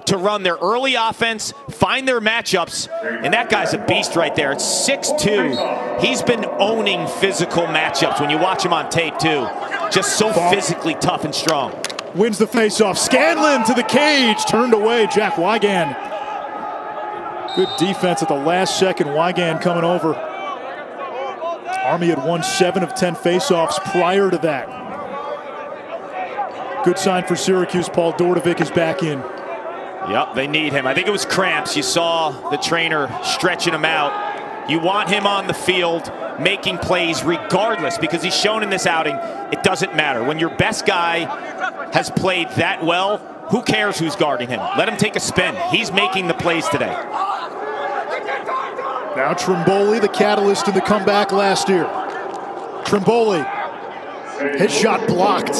to run their early offense, find their matchups, and that guy's a beast right there. It's 6'2". He's been owning physical matchups when you watch him on tape too. Just so physically tough and strong. Wins the faceoff. Scanlon to the cage, turned away. Jack Wigan. Good defense at the last second. Wigan coming over. Army had won 7 of 10 faceoffs prior to that. Good sign for Syracuse. Paul Dordovic is back in. Yep, they need him. I think it was cramps. You saw the trainer stretching him out. You want him on the field making plays regardless, because he's shown in this outing it doesn't matter. When your best guy has played that well, who cares who's guarding him? Let him take a spin. He's making the plays today. Now Trimboli, the catalyst in the comeback last year. Trimboli, his shot blocked.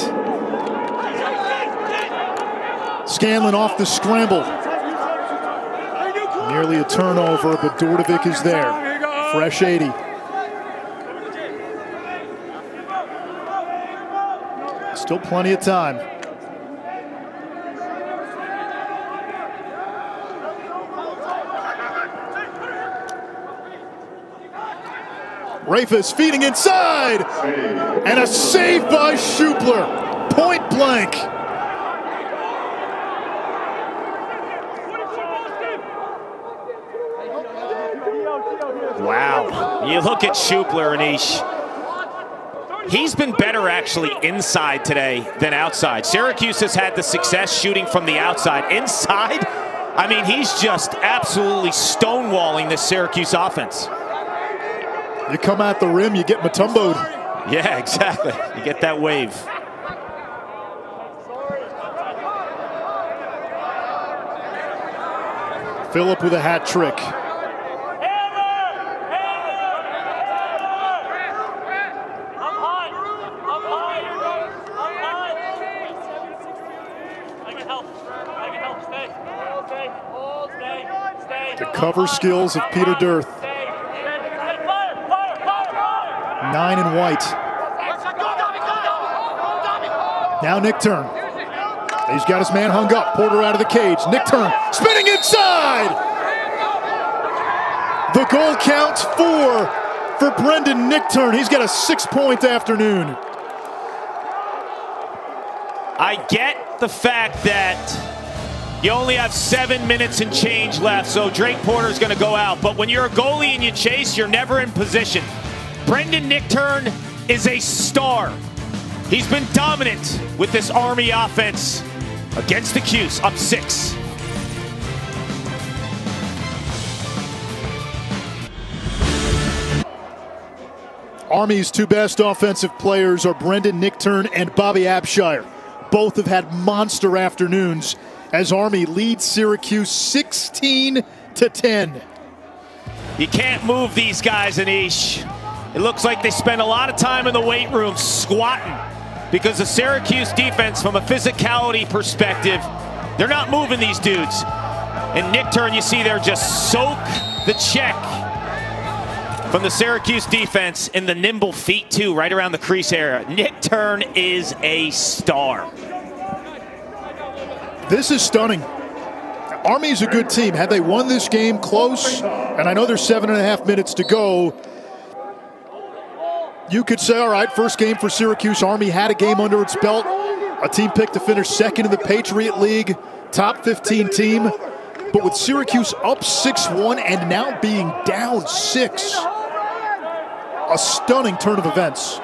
Scanlon off the scramble. Nearly a turnover, but Dordovic is there. Fresh 80. Still plenty of time. Rafis feeding inside. And a save by Schupler. Point blank. Wow. You look at Schupler, Anish. He's been better actually inside today than outside. Syracuse has had the success shooting from the outside. Inside, I mean, he's just absolutely stonewalling this Syracuse offense. You come at the rim, you get Mutombo'd. Yeah, exactly. You get that wave. Phillip with a hat trick. The cover skills of Peter Dirth. 9 and white. Now Nick Turn. He's got his man hung up. Porter out of the cage. Nick Turn spinning inside. The goal count 4 for Brendan Nick Turn. He's got a 6-point afternoon. I get the fact that you only have 7 minutes and change left, so Drake Porter's going to go out. But when you're a goalie and you chase, you're never in position. Brendan Nick Turn is a star. He's been dominant with this Army offense against the Cuse, up 6. Army's 2 best offensive players are Brendan Nick Turn and Bobby Abshire. Both have had monster afternoons as Army leads Syracuse 16-10. You can't move these guys, Anish. It looks like they spend a lot of time in the weight room squatting because the Syracuse defense, from a physicality perspective, they're not moving these dudes. And Nick Turn, you see there, just soak the check from the Syracuse defense, and the nimble feet too, right around the crease area. Nick Turn is a star. This is stunning. Army's a good team. Had they won this game close, and I know there's 7.5 minutes to go, you could say, all right, first game for Syracuse. Army had a game under its belt. A team picked to finish second in the Patriot League, top 15 team. But with Syracuse up 6-1 and now being down 6, a stunning turn of events.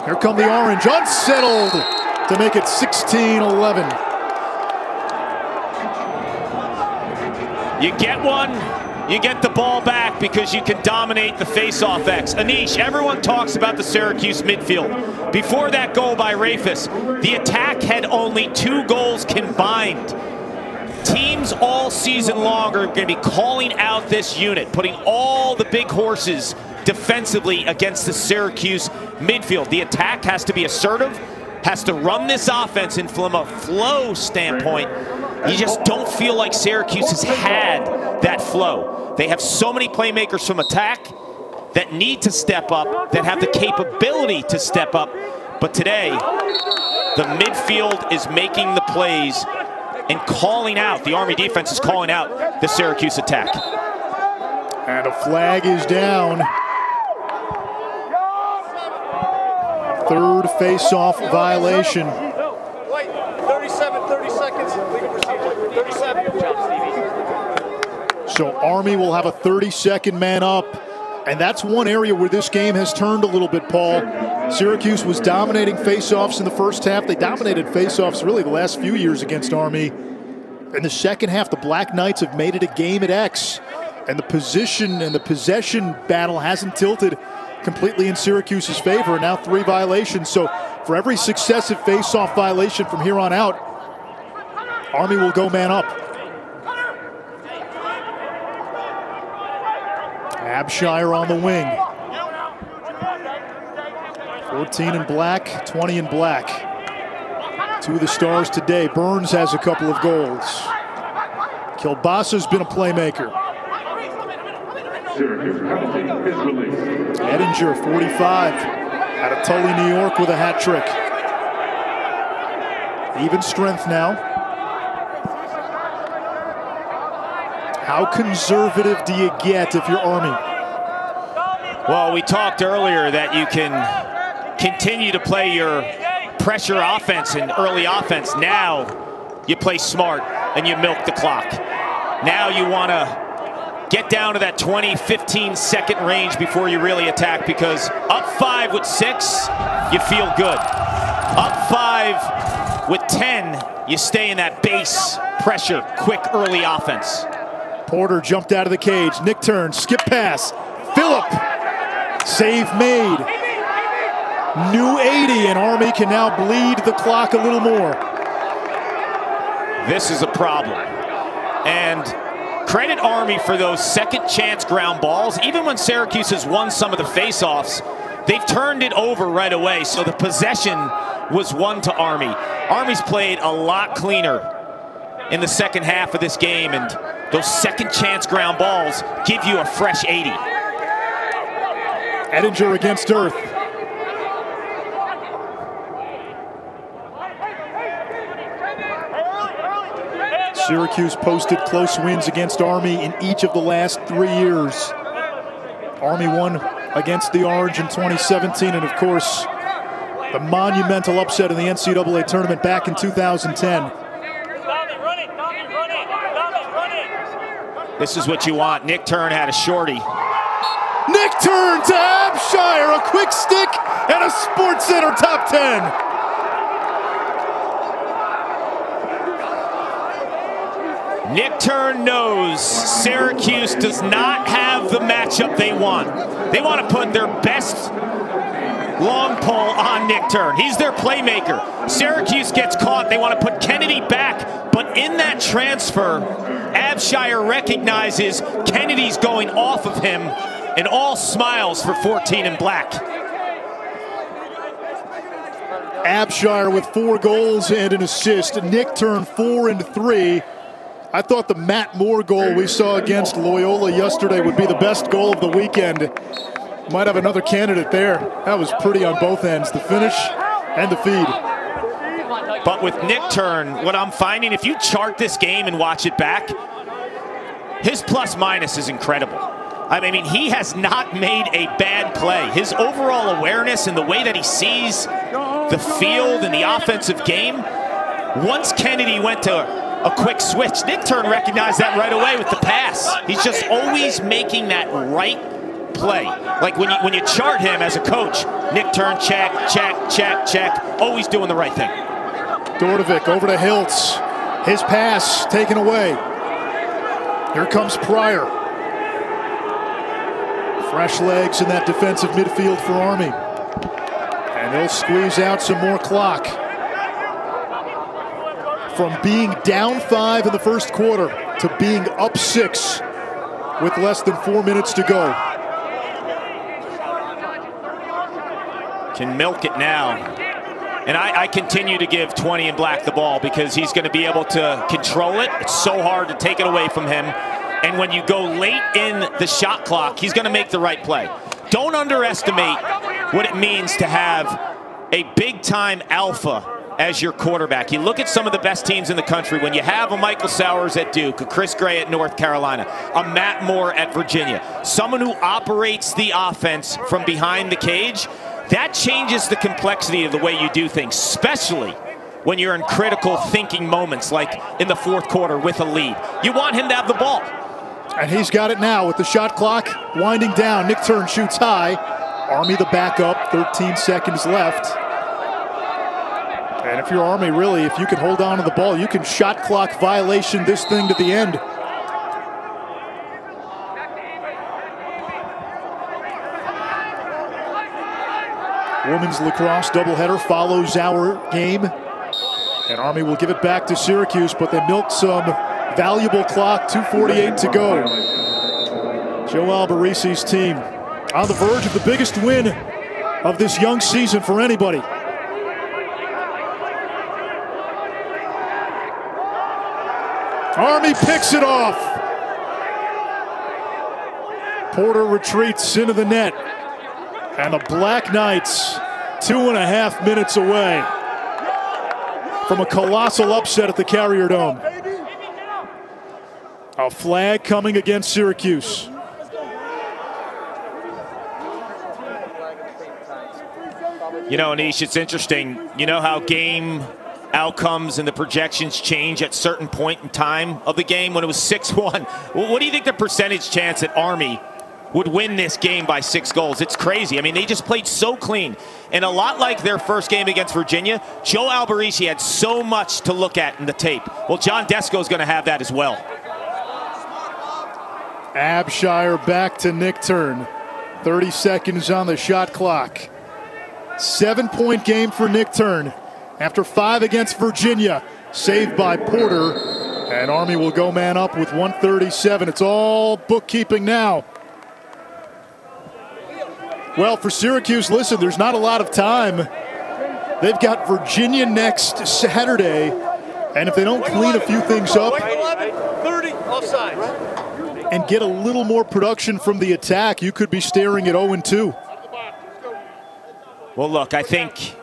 Here come the Orange, unsettled to make it 16-11. You get one, you get the ball back because you can dominate the face-off X. Anish, everyone talks about the Syracuse midfield. Before that goal by Rafis, the attack had only 2 goals combined. Teams all season long are going to be calling out this unit, putting all the big horses defensively against the Syracuse midfield. The attack has to be assertive, has to run this offense, and from a flow standpoint, you just don't feel like Syracuse has had that flow. They have so many playmakers from attack that need to step up, that have the capability to step up. But today, the midfield is making the plays and calling out, the Army defense is calling out the Syracuse attack. And a flag is down. Third face-off violation. Wait, 30 seconds, legal procedure, 37. So Army will have a 30-second man up. And that's one area where this game has turned a little bit, Paul. Syracuse was dominating face-offs in the first half. They dominated face-offs really the last few years against Army. In the second half, the Black Knights have made it a game at X. And the position and the possession battle hasn't tilted completely in Syracuse's favor. Now 3 violations. So for every successive face-off violation from here on out, Army will go man up. Abshire on the wing. 14 in black, 20 in black. 2 of the stars today. Burns has a couple of goals. Kilbasa's been a playmaker. Edinger, 45, out of Tully, New York, with a hat trick. Even strength now. How conservative do you get if you're Army? Well, we talked earlier that you can continue to play your pressure offense and early offense. Now you play smart and you milk the clock. Now you want to get down to that 20, 15-second range before you really attack, because up 5 with 6, you feel good. Up 5 with 10, you stay in that base pressure, quick early offense. Porter jumped out of the cage. Nick turn, skip pass. Phillip, save made. New 80, and Army can now bleed the clock a little more. This is a problem. And credit Army for those second chance ground balls. Even when Syracuse has won some of the face-offs, they've turned it over right away. So the possession was won to Army. Army's played a lot cleaner in the second half of this game, and those second chance ground balls give you a fresh 80. Edinger against Earth. Syracuse posted close wins against Army in each of the last 3 years. Army won against the Orange in 2017, and of course, the monumental upset in the NCAA tournament back in 2010. This is what you want. Nick Turn had a shorty. Nick Turn to Abshire, a quick stick and a Sports Center top 10. Nick Turn knows Syracuse does not have the matchup they want. They want to put their best long pole on Nick Turn. He's their playmaker. Syracuse gets caught. They want to put Kennedy back, but in that transfer, Abshire recognizes Kennedy's going off of him, and all smiles for 14 in black. Abshire with 4 goals and an assist. Nick Turn 4 and 3. I thought the Matt Moore goal we saw against Loyola yesterday would be the best goal of the weekend. Might have another candidate there. That was pretty on both ends, the finish and the feed. But with Nick Turn, what I'm finding, if you chart this game and watch it back, his plus-minus is incredible. I mean, he has not made a bad play. His overall awareness and the way that he sees the field and the offensive game, once Kennedy went to a quick switch, Nick Turn recognized that right away with the pass. He's just always making that right play. Like when you chart him as a coach, Nick Turn, check, check, check, check, always doing the right thing. Dordovic over to Hiltz. His pass taken away. Here comes Pryor. Fresh legs in that defensive midfield for Army. And they'll squeeze out some more clock. From being down 5 in the first quarter to being up 6 with less than 4 minutes to go. Can milk it now. And I continue to give 20 in black the ball, because he's going to be able to control it. It's so hard to take it away from him. And when you go late in the shot clock, he's going to make the right play. Don't underestimate what it means to have a big-time alpha as your quarterback. You look at some of the best teams in the country. When you have a Michael Sowers at Duke, a Chris Gray at North Carolina, a Matt Moore at Virginia, someone who operates the offense from behind the cage, that changes the complexity of the way you do things, especially when you're in critical thinking moments like in the fourth quarter with a lead. You want him to have the ball. And he's got it now with the shot clock winding down. Nick Turn shoots high. Army the backup, 13 seconds left. And if you're Army, really, if you can hold on to the ball, you can shot clock violation this thing to the end. Women's lacrosse doubleheader follows our game. And Army will give it back to Syracuse, but they milked some valuable clock, 2:48 to go. Joe Alberici's team on the verge of the biggest win of this young season for anybody. Army picks it off. Porter retreats into the net. And the Black Knights 2.5 minutes away from a colossal upset at the Carrier Dome. A flag coming against Syracuse. You know, Anish, it's interesting. You know how game outcomes and the projections change at certain point in time of the game? When it was 6-1, what do you think the percentage chance that Army would win this game by 6 goals? It's crazy. I mean, they just played so clean. And a lot like their first game against Virginia, Joe Alberici had so much to look at in the tape. Well, John Desko is going to have that as well. Abshire back to Nick Turn. 30 seconds on the shot clock. 7-point game for Nick Turn. After 5 against Virginia, saved by Porter. And Army will go man up with 1:37. It's all bookkeeping now. Well, for Syracuse, listen, there's not a lot of time. They've got Virginia next Saturday. And if they don't clean a few things up 30 offside. and get a little more production from the attack, you could be staring at 0-2. Well, look, I think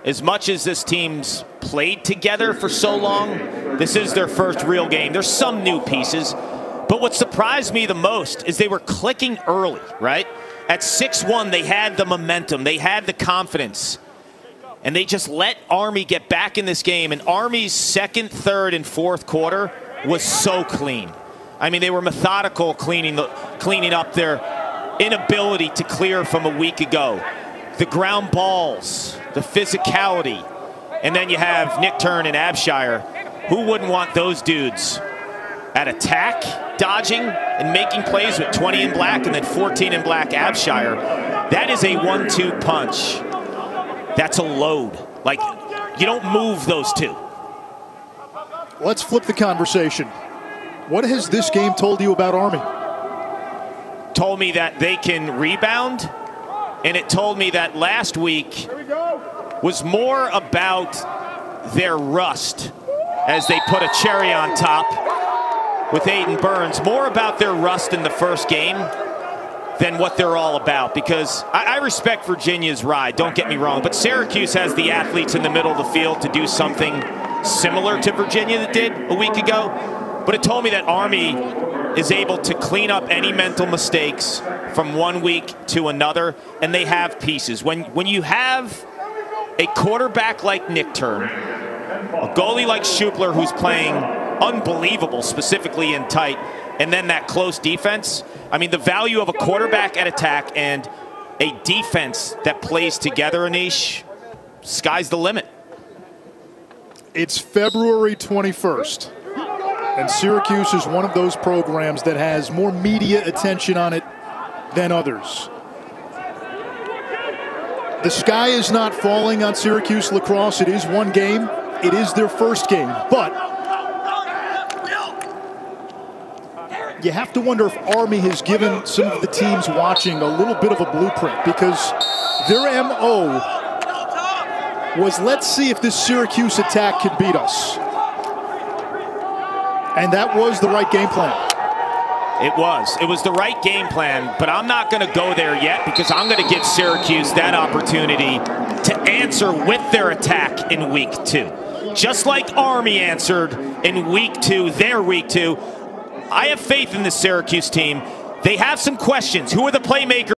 as much as this team's played together for so long, this is their first real game. There's some new pieces, but what surprised me the most is they were clicking early, right? At 6-1, they had the momentum, they had the confidence, and they just let Army get back in this game. And Army's second, third, and fourth quarter was so clean. I mean, they were methodical cleaning up their inability to clear from a week ago. The ground balls, the physicality, and then you have Nick Turn and Abshire. Who wouldn't want those dudes at attack, dodging, and making plays with 20 in black and then 14 in black Abshire? That is a 1-2 punch. That's a load. Like, you don't move those two. Let's flip the conversation. What has this game told you about Army? Told me that they can rebound. And it told me that last week was more about their rust, as they put a cherry on top with Aiden Burns, more about their rust in the first game than what they're all about. Because I respect Virginia's ride, don't get me wrong, but Syracuse has the athletes in the middle of the field to do something similar to Virginia that did a week ago. But it told me that Army is able to clean up any mental mistakes from one week to another, and they have pieces. When you have a quarterback like Nick Turn, a goalie like Schupler who's playing unbelievable, specifically in tight, and then that close defense, I mean, the value of a quarterback at attack and a defense that plays together, Anish, sky's the limit. It's February 21st. And Syracuse is one of those programs that has more media attention on it than others. The sky is not falling on Syracuse lacrosse. It is one game. It is their first game. But you have to wonder if Army has given some of the teams watching a little bit of a blueprint, because their MO was, let's see if this Syracuse attack can beat us. And that was the right game plan. It was the right game plan, but I'm not going to go there yet because I'm going to give Syracuse that opportunity to answer with their attack in week 2. Just like Army answered in week 2, their week 2. I have faith in the Syracuse team. They have some questions. Who are the playmakers?